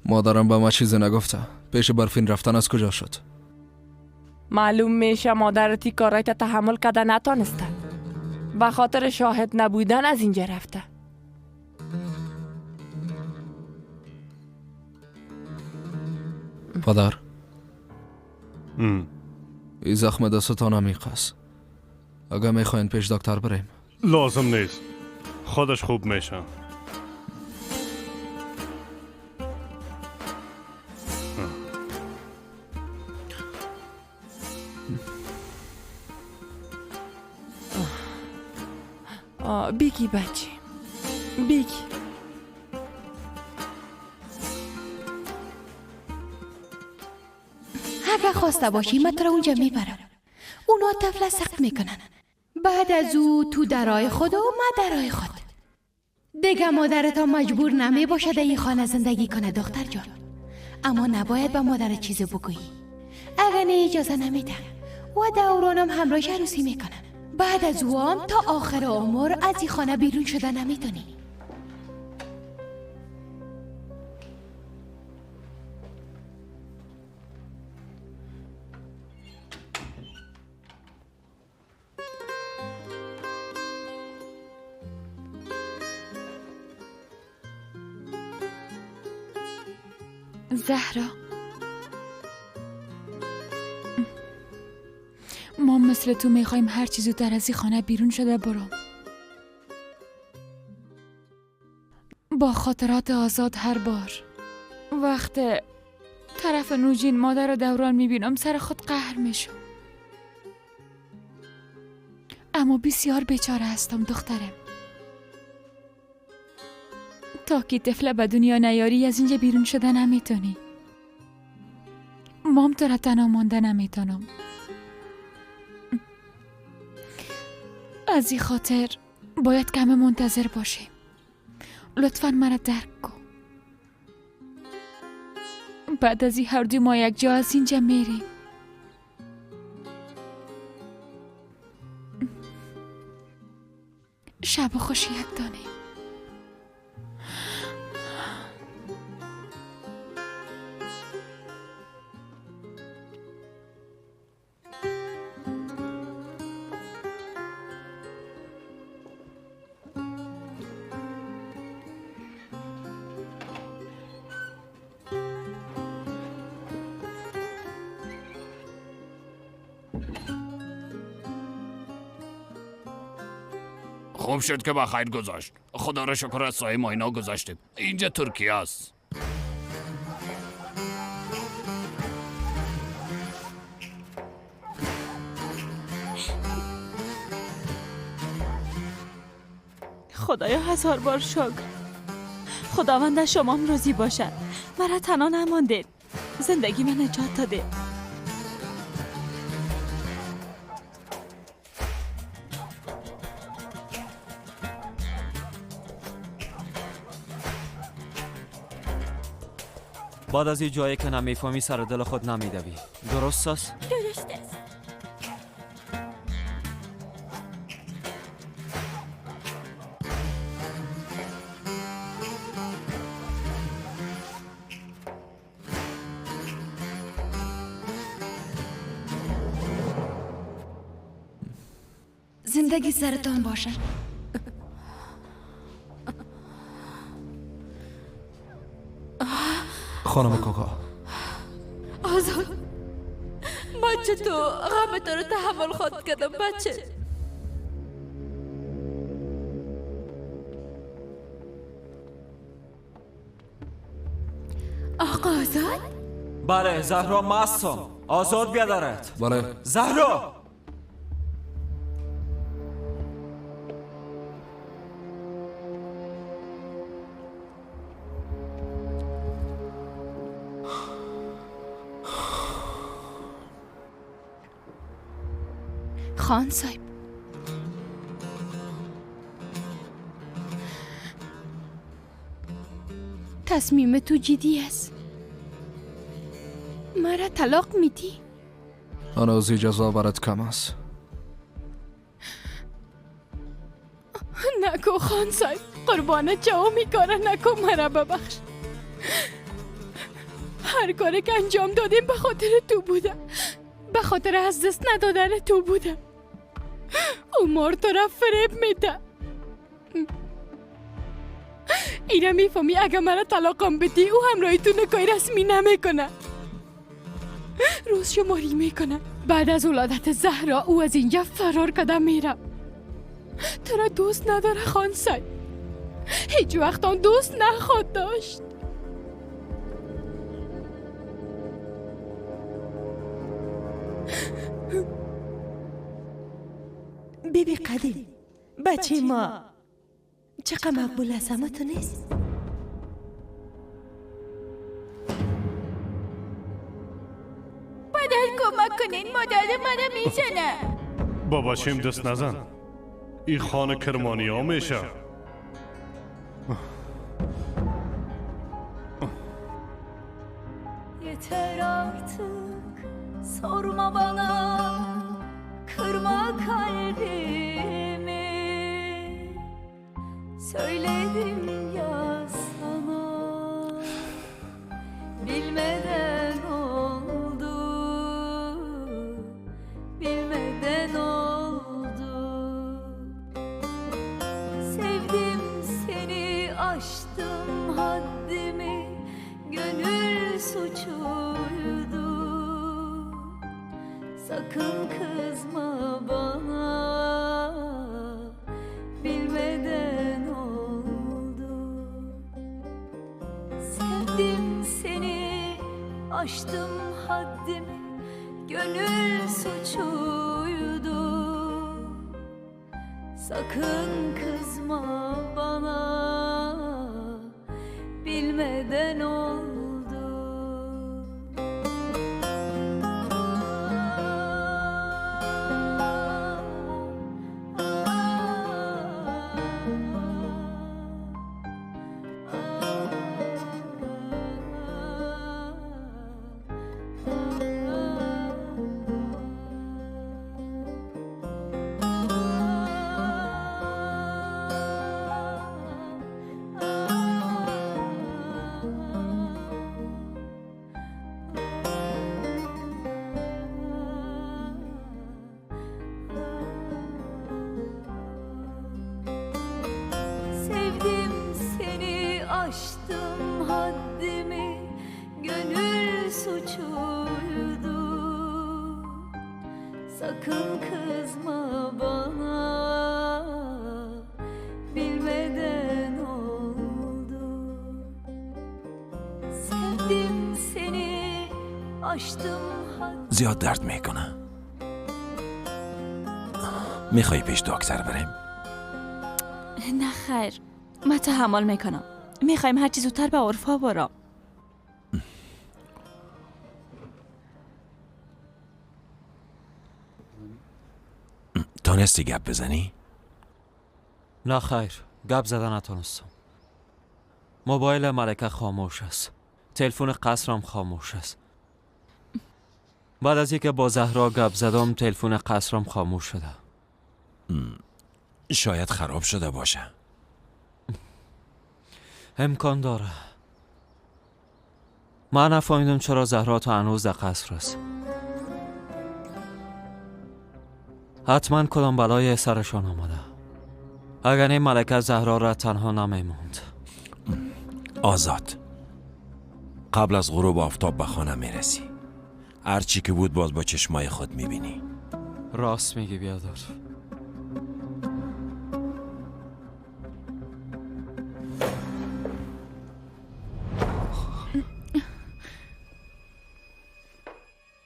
مادرم به ما چیزی نگفته. پیش برفین رفتن از کجا شد؟ معلوم میشه مادرتی کارایت تحمل کرده نتانسته، به خاطر شاهد نبودن از اینجا رفته. پدر این زخم دستتان عمیق است. اگه میخواین پیش دکتر بریم. لازم نیست، خودش خوب میشه. بیگی بچه بیگی. اگه خواسته باشی من تو را اونجا میبرم. اونا طفل سخت میکنن. بعد از او تو درای خود و من درای خود. دیگه مادرتا مجبور نمی باشه در این خانه زندگی کنه دختر جان. اما نباید به مادر چیزی بگویی. اگه نه اجازه نمیده و دورانم همراهش عروسی میکنن. بعد از او هم تا آخر عمر از این خانه بیرون شده نمیتونی. زهرا، ما مثل تو میخوایم هر چیزو در از این خانه بیرون شده برام. با خاطرات آزاد هر بار وقت طرف نوجین مادر دوران میبینم سر خود قهر میشم. اما بسیار بیچاره هستم دخترم. تا که طفل به دنیا نیاری از اینجا بیرون شده نمیتونی. مام تو را تنها مانده نمیتونم. از این خاطر باید کم منتظر باشیم. لطفاً مرا درک کن. بعد از این هر دو ما یک جا از اینجا میریم. شب خوش یک دانه. خوب شد که بخیر گذاشت. خدا را شکر از سایه ما اینا گذاشتیم. اینجا ترکیه است. خدایا 1000 بار شکر. خداوند از شما هم راضی باشد. مرا تنها نماندید. زندگی من نجات داده. بعد از این جایی که نمیفهمی سر دل خود نمیدوی. درست است؟ درست است. زندگی سرتان باشه. خانم کوکا، آزاد، بچه تو غم تو رو تحمل خود کردم بچه. آقا آزاد؟ بله زهرا مستم. آزاد بیادرت. بله زهرا. خان صاحب، تصمیم تو جدی است؟ مرا طلاق میدی؟ هنوز اجازه برات کم است. نکو خان صاحب، قربانه چاو میکاره، نکو مرا ببخش. هر کاری که انجام دادیم به خاطر تو بوده، به خاطر از دست ندادن تو بوده. عمر تو را فریب میده. اینا میفهمی اگه مرا طلاقم بدی او همراهی تو نکای رسمی نمیکنه، روز شماری میکنه. بعد از ولادت زهرا او از اینجا فرار کده میره. تو را دوست نداره خان صاحب، هیچ وقت آن دوست نخواد داشت. بیبی قدیم، بچه ما چقدر مقبول است اما تو نیست؟ مادر کمک کنین، مادر منو میزنه. باباشیم دست نزن. این خانه کرمانی ها میشه. Yeter artık sorma bana, kırma kalbimi. Söyledim ya sana, bilmeden oldu, bilmeden oldu. Sevdim seni, aştım haddimi, gönül suçuydu. Sakın kızma bana, bilmeden oldu. Sevdim seni, aştım haddimi, gönül suçuydu. Sakın kızma bana, bilmeden oldu. Sevdim seni, aştım haddimi, gönül suçuydu. Sakın kızma bana, آشتم حد زیاد درد میکنه. میخوای پیش دکتر بریم؟ نه خیر، من تحمل میکنم. میخوایم هر چی زودتر به عرفا برم. تانستی گپ بزنی؟ نه خیر، گپ زدن نتونستم. موبایل ملکه خاموش است. تلفن قصرم خاموش است. بعد از اینکه با زهرا گپ زدم تلفن قصرم خاموش شده. شاید خراب شده باشه. امکان داره. من نفهمیدم چرا زهرا تا هنوز در قصر است. حتما کدام بلای سرشان آمده. اگر این ملکه زهرا را تنها نمیموند. آزاد، قبل از غروب آفتاب به خانه میرسی. هر چی که بود باز با چشمای خود میبینی. راست میگی بیادر.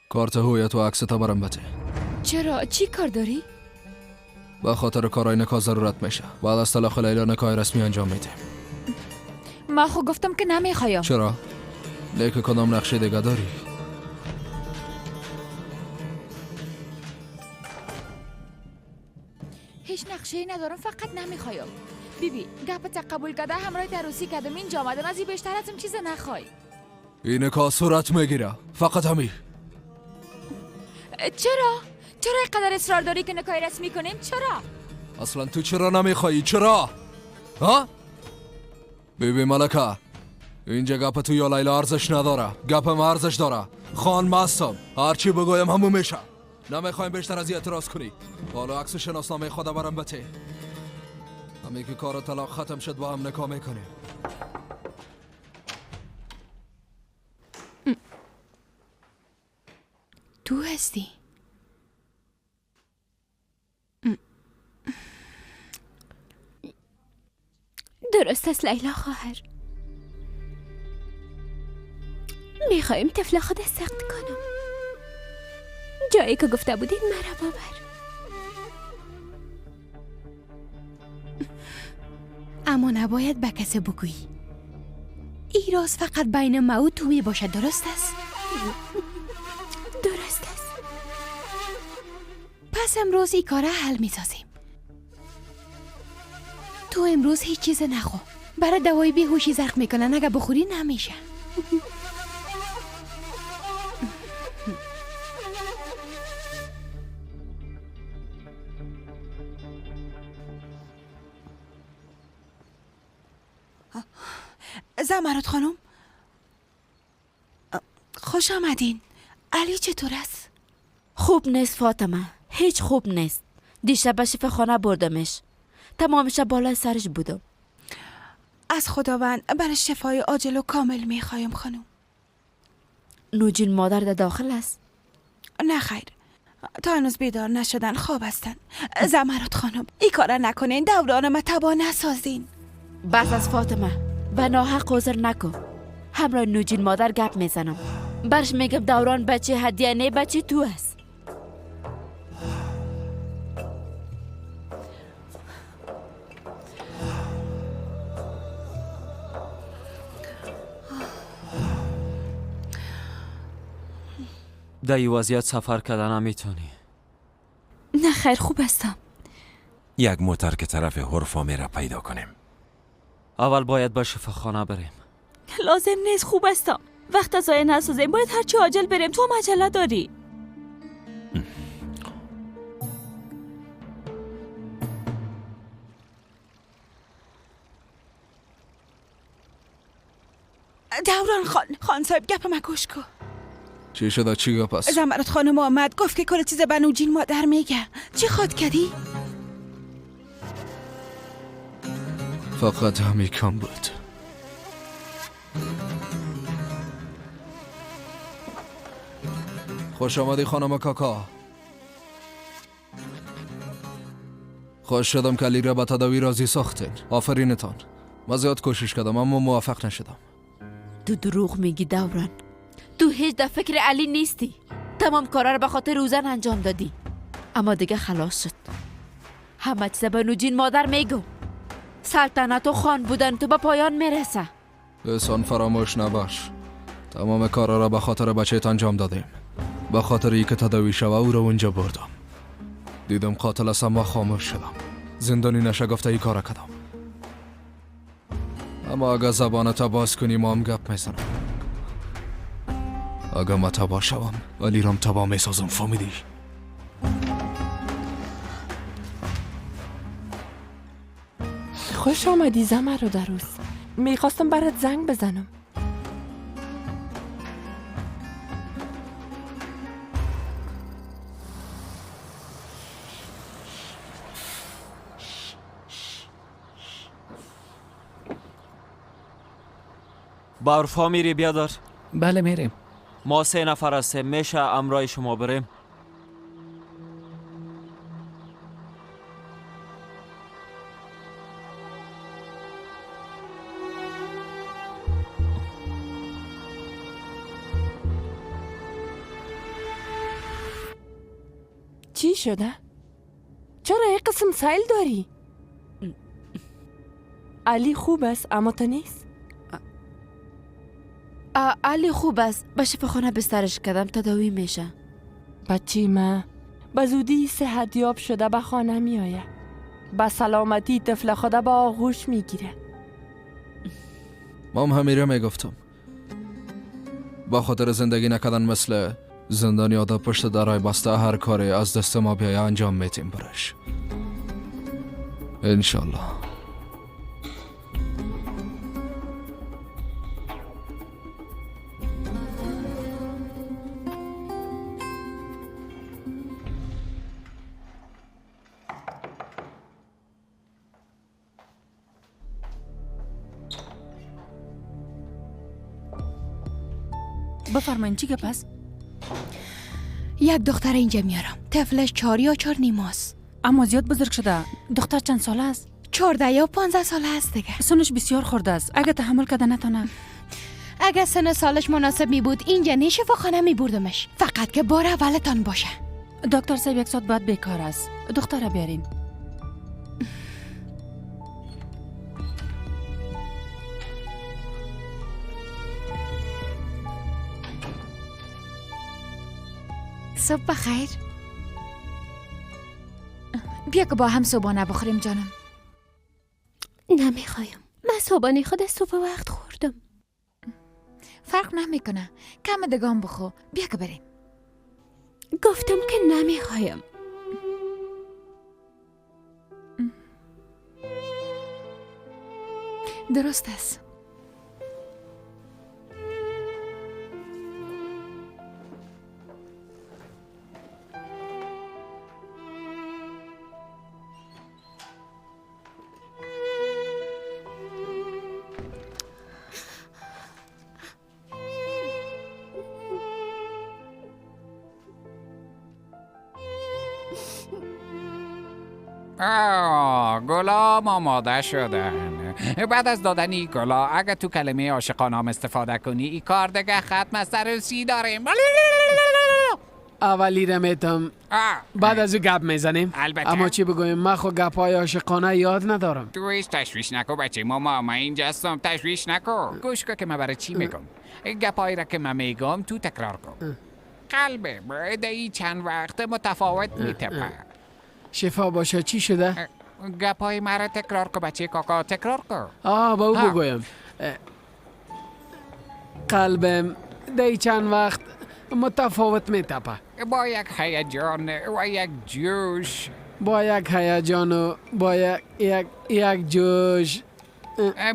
کارت هویت و عکس تا برام بده. چرا؟ چی کار داری؟ به خاطر کارای نکاح ضرورت میشه. بعد از طلاق لیلا نکاح رسمی انجام میده. من خود گفتم که نمیخوایم. چرا؟ لیک کدام نقشه دیگه داری؟ هیچ نقشه‌ای ندارم، فقط نمیخوایم. بیبی گپت قبول کرده، همراه عروسی کردم، اینجا آمدم، از این بیشتر از این چیز نخوای. این نکاح صورت میگیره، فقط همین. چرا اینقدر اصرار داری که نکاح رسمی کنیم؟ چرا اصلا تو چرا نمیخوایی؟ چرا؟ ها؟ بیبی ملکه، اینجا گپ تو یا لیلا ارزش نداره. گپم ارزش داره. خان مستم، هرچی بگویم همون میشه. نمیخوایم بیشتر از این اعتراض کنی. حالا عکس شناسنامه خدا برام بده. همین که کار طلاق ختم شد با هم نکاح میکنیم. تو هستی؟ درست است لیلا خواهر. میخوایم طفل خود سخت کنم. جایی که گفته بودید مرا باور. اما نباید به کسی بگویی. این راز فقط بین ما و تو می باشد، درست است؟ درست است. پس امروز این کاره حل می سازیم. تو امروز هیچ چیز نخور. برای دوای بیهوشی زخم میکنن، اگه بخوری نمیشه. زمرد خانم، خوش آمدین. علی چطور است؟ خوب نیست فاطمه، هیچ خوب نیست. دیشب به شفاخانه بردمش، تمام شب بالای سرش بودم. از خداوند برای شفای عاجل و کامل میخوایم خانم. نوجین مادر در داخل است؟ نه خیر، تا هنوز بیدار نشدن، خواب هستن. زمرد خانم، این کار نکنین، دوران ما تبا نسازین. بس از فاطمه، به ناحق عذر نکن. همراه نوجین مادر گپ میزنم، برش میگم دوران بچه هدیه نه، بچه تو است. در این وضعیت سفر کردن نمیتونی. نه خیر، خوب هستم. یک موتر که طرف حرفا میره پیدا کنیم. اول باید به شفاخانه بریم. لازم نیست، خوب هستم. وقت ضایع نسازیم، باید هرچی عاجل بریم. تو هم عجله داری. دوران خان صاحب، گپ ما گوش کن. چی شده؟ چی گپ است؟ زمرد خانم آمد، گفت که کل چیز به نوجین مادر میگه. چی خود کردی؟ فقط همین کم بود. خوش آمدی خانم کاکا. خوش شدم که علی را به تداوی راضی ساختین. آفرینتان. من زیاد کوشش کردم اما موفق نشدم. تو دروغ میگی دوران. تو هیچ در فکر علی نیستی. تمام کارا رو به خاطر اوزن انجام دادی. اما دیگه خلاص شد. همه چیز به نوجین مادر میگم. سلطنت و خان بودن تو به پایان میرسه. احسان فراموش نباش. تمام کارا را به خاطر بچه‌ت انجام دادیم. به خاطر ای که تداوی شوه او را اونجا بردم. دیدم قاتل هستم و خاموش شدم. زندانی نشه گفته ای کار کردم. اما اگه زبانت باز کنی ما هم گپ میزنم. اگه ما تبا شوم ولی رام تبا میسازم. فهمیدی؟ خوش آمدی زمر رو دروس. میخواستم برات زنگ بزنم. با عرفا میری بیادر؟ بله میریم. ما 3 نفر هستیم. میشه امرای شما بریم؟ چی شده؟ چرا یک قسم سیل داری؟ علی خوب است اما تو نیست؟ علی خوب است. به شفاخانه بسترش کردم تداوی میشه. بچی ما به زودی صحت یاب شده به خانه می آید. به سلامتی طفل خدا به آغوش می گیره. ما هم همیره میگفتم با خاطر زندگی نکردن مثل زندانی آده پشت درای بسته هر کاری از دست ما بیای انجام میتیم برش. انشالله. بفرمایین چی گپ است؟ یک دختر اینجا میارم. طفلش 4 یا 4 نیماست. اما زیاد بزرگ شده. دختر چند ساله است؟ 14 یا 15 ساله است دیگه. سنش بسیار خورده است. اگه تحمل کرده نتونه. اگه سن سالش مناسب می بود اینجا نه شفاخانه می بردمش. فقط که بار اولتان باشه. دکتر صاحب 1 ساعت بعد بیکار است. دختر بیارین. صبح بخیر. بیا که با هم صبحانه بخوریم جانم. نمیخوایم. من صبحانه خود صبح وقت خوردم. فرق نمیکنه. کم دگام بخو. بیا که بریم. گفتم که نمیخوایم. درست است. گلام آماده شدن. بعد از دادن این گلا اگه تو کلمه عاشقانه هم استفاده کنی این کار دیگه ختم است. روسی داریم. اولی رو میتم بعد از او گپ میزنیم. البته. اما چی بگویم من خود گپ های عاشقانه یاد ندارم. تو هیچ تشویش نکن بچه ماما. من اینجا هستم. تشویش نکن. گوش کن که من برای چی میگم. گپایی را که من میگم تو تکرار کن. قلبم در چند وقت متفاوت میتپه. شفا باشه چی شده؟ گپای مرا تکرار کن بچه کاکا. تکرار کن. با او بگویم. قلبم در چند وقت متفاوت میتپه. با یک هیجان و یک جوش. با یک هیجان و با یک جوش.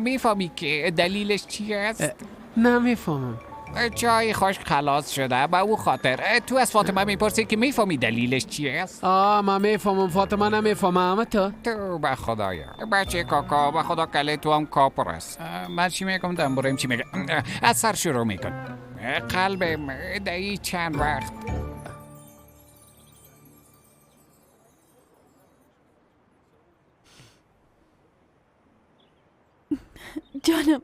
میفهمی که دلیلش چی است؟ نمیفهمم. چای خشک خلاص شده با او خاطر. تو از فاطمه میپرسی که میفهمی دلیلش چی است؟ من میفهمم. فاطمه نمیفهمم. اما تو به خدایا بچه کاکا به خدا کله تو هم کاپر است. من چی میگم دم بریم چی میگم. از سر شروع میکن. قلبم در چند وقت جانم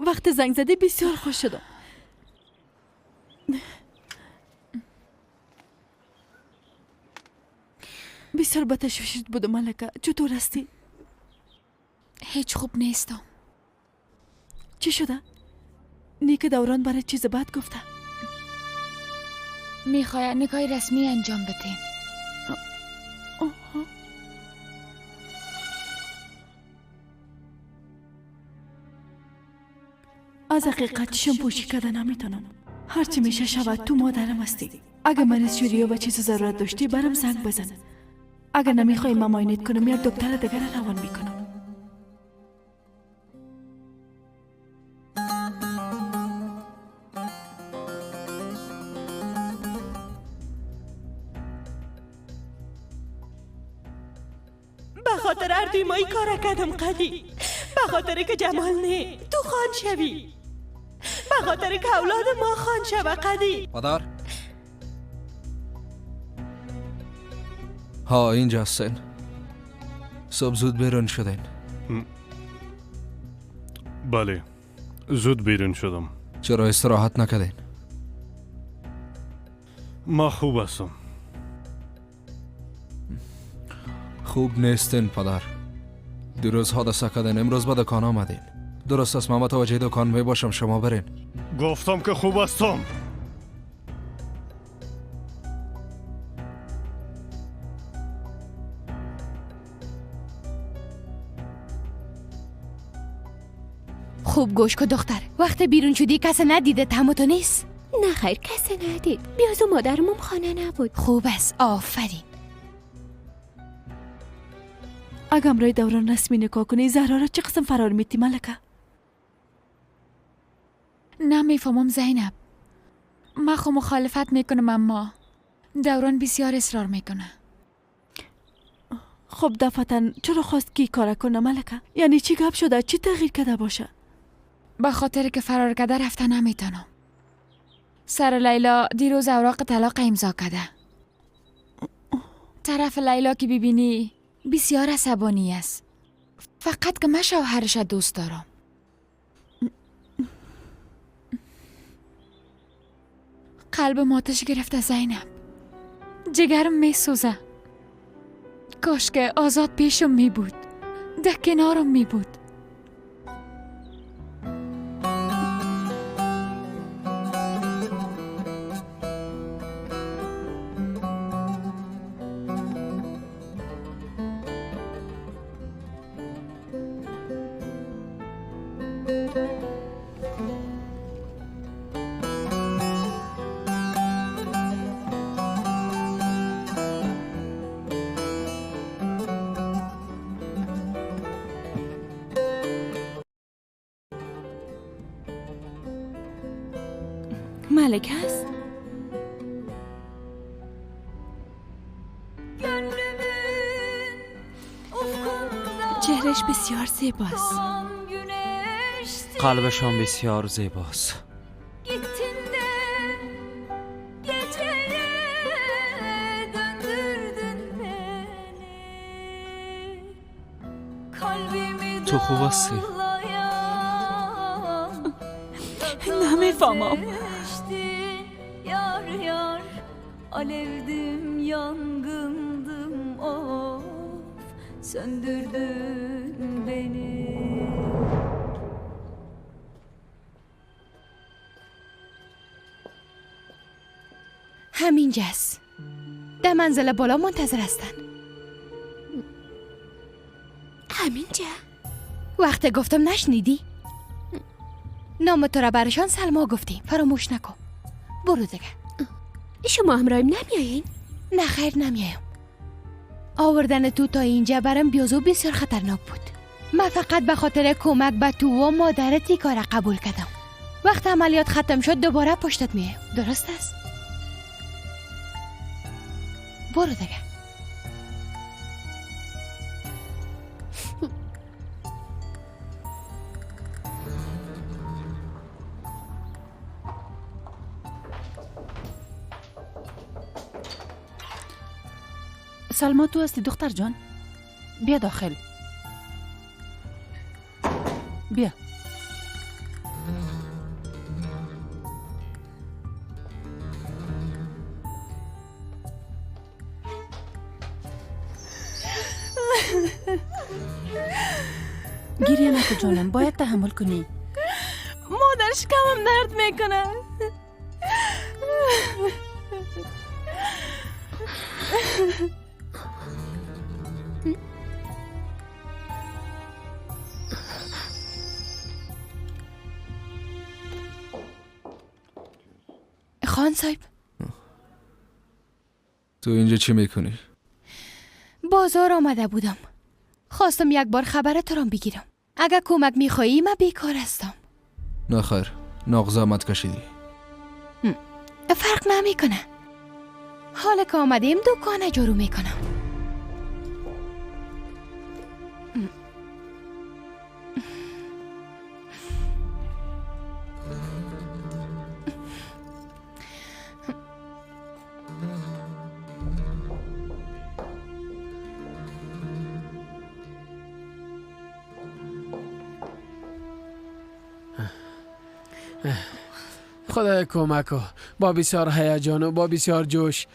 وقت زنگ زدی بسیار خوش شدم. بسیار به تشویشت بودم ملکه. چطور هستی؟ هیچ خوب نیستم. چی شده؟ نیک دوران برای چیز بد گفته؟ میخواید نکاح رسمی انجام بدیم. از حقیقت چشم پوشی کرده نمیتونم. هرچی میشه شود تو مادرم هستی. اگه مریض شدی یا به چیز ضرورت داشتی برام زنگ بزن. اگه نمیخوای من معاینت کنم یا دکتر دیگر روان میکنم. به خاطر اردوی مایی کار کردم قدی. به خاطر که جمال نه تو خان شوی. به خاطر که اولاد ما خان شوه قدی. پدر ها اینجا هستین. صبح زود بیرون شدین. بله زود بیرون شدم. چرا استراحت نکردین؟ ما خوب هستم. خوب نیستین پدر. دیروز حادثه کردین، امروز به دکان آمدین. درست است من متوجه دکان می باشم، شما برین. گفتم که خوب هستم. خوب گوش کن دختر. وقت بیرون شدی کسی ندیده تموتو نیست؟ نه خیر کسی ندید. بیازو مادرمون خانه نبود. خوب است، آفرین. اگه امرای دوران رسمی نکاح کنی زهرا را چه قسم فرار میتی ملکه؟ نمیفهمم زینب. من خو مخالفت میکنم اما دوران بسیار اصرار میکنه. خب دفتن چرا خواست کی کار کنه ملکه؟ یعنی چی گپ شده؟ چی تغییر کرده باشه؟ به خاطر که فرار کرده رفته نمیتونم. سر لیلا دیروز اوراق طلاق امضا کرده. طرف لیلا که ببینی بسیار عصبانی است. فقط که من شوهرش دوست دارم. قلبم آتش گرفته زینب. جگرم می سوزه. کاش که آزاد پیشم می بود. در کنارم می بود. ملکه است؟ چهرش بسیار زیباست. قلبشان بسیار زیباست. تو خوب هستی؟ نمیفهمم. Yar yar alevdim yangındım of söndürdün beni. همینجاست. در منزل بالا منتظر هستن. همینجا؟ وقت گفتم نشنیدی؟ نام تو را برشان سلما گفتیم. فراموش نکن. برو دیگه. شما همراهیم نمیایین؟ نه خیر نمیایم. آوردن تو تا اینجا برام بیازو بسیار خطرناک بود. من فقط به خاطر کمک به تو و مادرت این کار قبول کردم. وقت عملیات ختم شد دوباره پشتت میایم. درست است؟ برو دیگه. سلما تو هستی دختر جان؟ بیا داخل. بیا. گریه نکن جانم، باید تحمل کنی. مادر شکمم درد میکنه. خان صاحب، تو اینجا چی میکنی؟ بازار آمده بودم. خواستم یک بار خبرت را بگیرم. اگر کمک میخوایی من بیکار هستم. نه خیر، ناغزامت کشیدی. فرق نمیکنه. حالا که آمدیم دکانه جارو میکنم. خدا کمک کن. با بسیار هیجان و با بسیار جوش.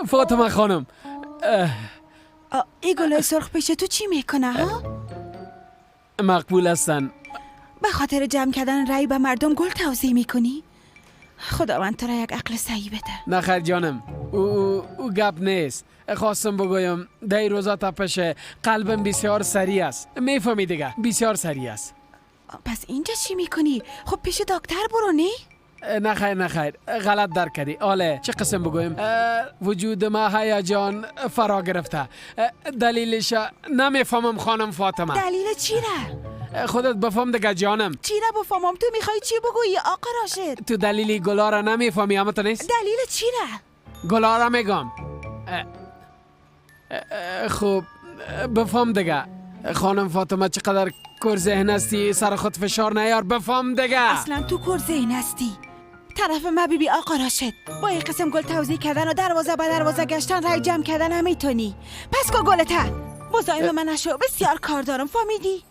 فاطمه خانم، ای گلای سرخ پیش تو چی میکنه ها؟ مقبول هستن. به خاطر جمع کردن رأی به مردم گل توزیع میکنی؟ خداوند تو را یک عقل صحیح بده. نه خیر جانم، او گپ نیست. خواستم بگویم در روزا پیش قلبم بسیار سریع است. میفهمی دیگه، بسیار سریع است. پس اینجا چی میکنی؟ خب پیش دکتر برو نی؟ نه خیر غلط درک کردی. آله چه قسم بگویم، وجود ما هیجان فرا گرفته. دلیلش نمیفهمم خانم فاطمه. دلیل چی را؟ خودت بفهم دیگه جانم. چی را بفهمم؟ تو میخوای چی بگویی آقا راشد؟ تو دلیلی گلا را نمیفهمی اما تو نیست؟ دلیل چی را؟ گلا را میگم. خب بفهم دیگه خانم فاطمه چقدر کور ذهن هستی. سر خود فشار نیار، بفهم دیگه. اصلا تو کور ذهن هستی. طرف ما بیبی آقا راشد. با این قسم گل توزیع کردن و دروازه به دروازه گشتن رای جمع کردن نمیتونی. پس که گلته مزاحم من نشو، بسیار کار دارم. فهمیدی؟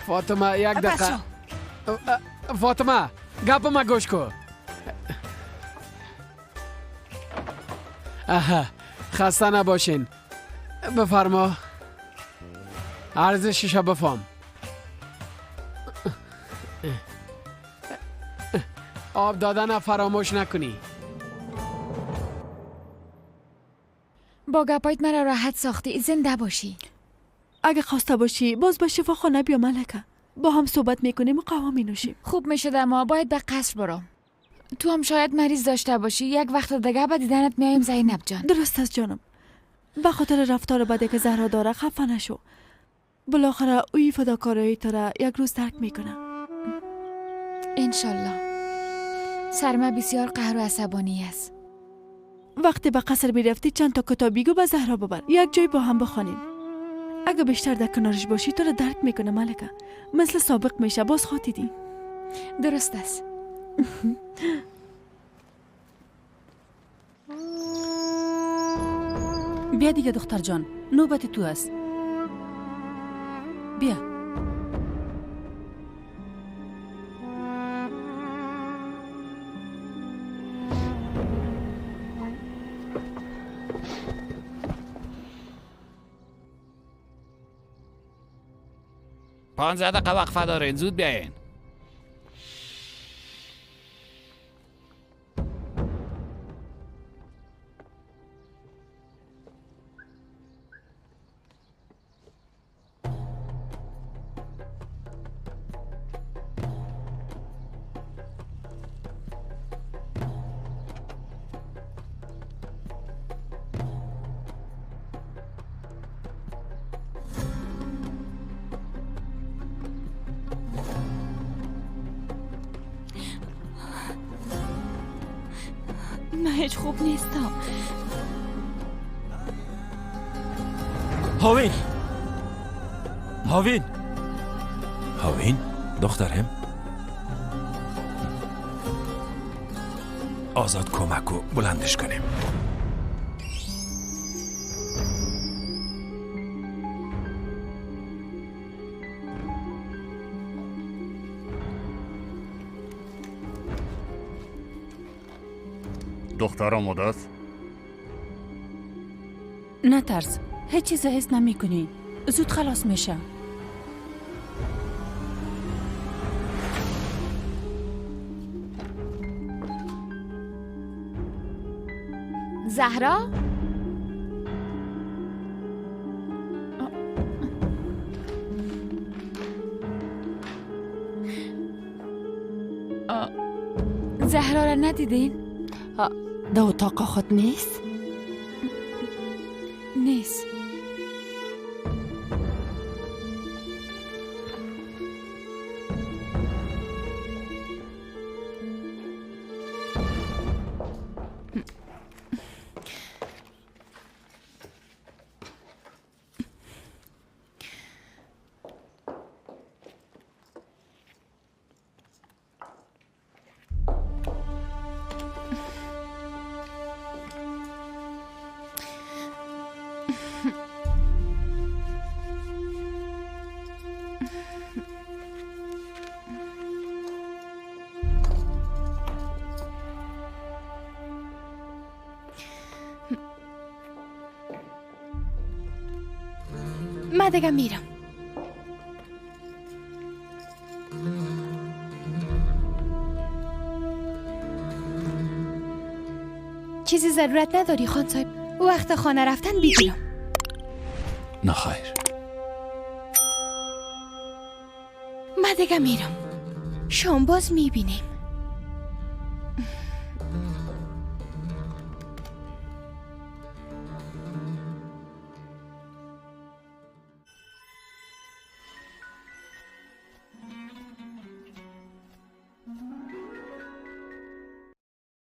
فاطمه یک دقیقه. فاطمه گپ ما گوش کن. خسته نباشین. بفرما. ارزشش بفهم. آب دادن فراموش نکنی. با گپایت مرا راحت ساختی. زنده باشی. اگه خواسته باشی باز به شفاخانه بیا ملکه. با هم صحبت میکنیم و قهوه مینوشیم. خوب میشد اما باید به قصر برم. تو هم شاید مریض داشته باشی. یک وقت دیگه به دیدنت میایم زینب جان. درست است جانم. به خاطر رفتار بده که زهرا داره خفه نشو. بالاخره اوی فداکاری تو را یک روز ترک میکنه. انشالله. سرما بسیار قهر و عصبانی است. وقتی به قصر میرفتی چند تا کتاب بگو به زهرا ببر. یک جای با هم بخوانیم. اگه بیشتر در کنارش باشی تو را درک میکنه ملکه. مثل سابق میشه. باز خاطیدی. درست است. بیا دیگه دختر جان، نوبت تو است. بیا. پانزده دقیقه وقفه دارین، زود بیاین. من هیچ خوب نیستم. هاوین هاوین دخترم آزاد کمک و بلندش کنیم. دختر آماده است؟ نترس، هیچ چیز حس نمی کنی. زود خلاص میشه. زهرا؟ زهرا را ندیدین؟ در اتاق خود نیست؟ نیست. من دیگه میرم. چیزی ضرورت نداری خان صاحب. وقت خانه رفتن بگیرم. نخیر. من دیگه میرم. شام باز میبینیم.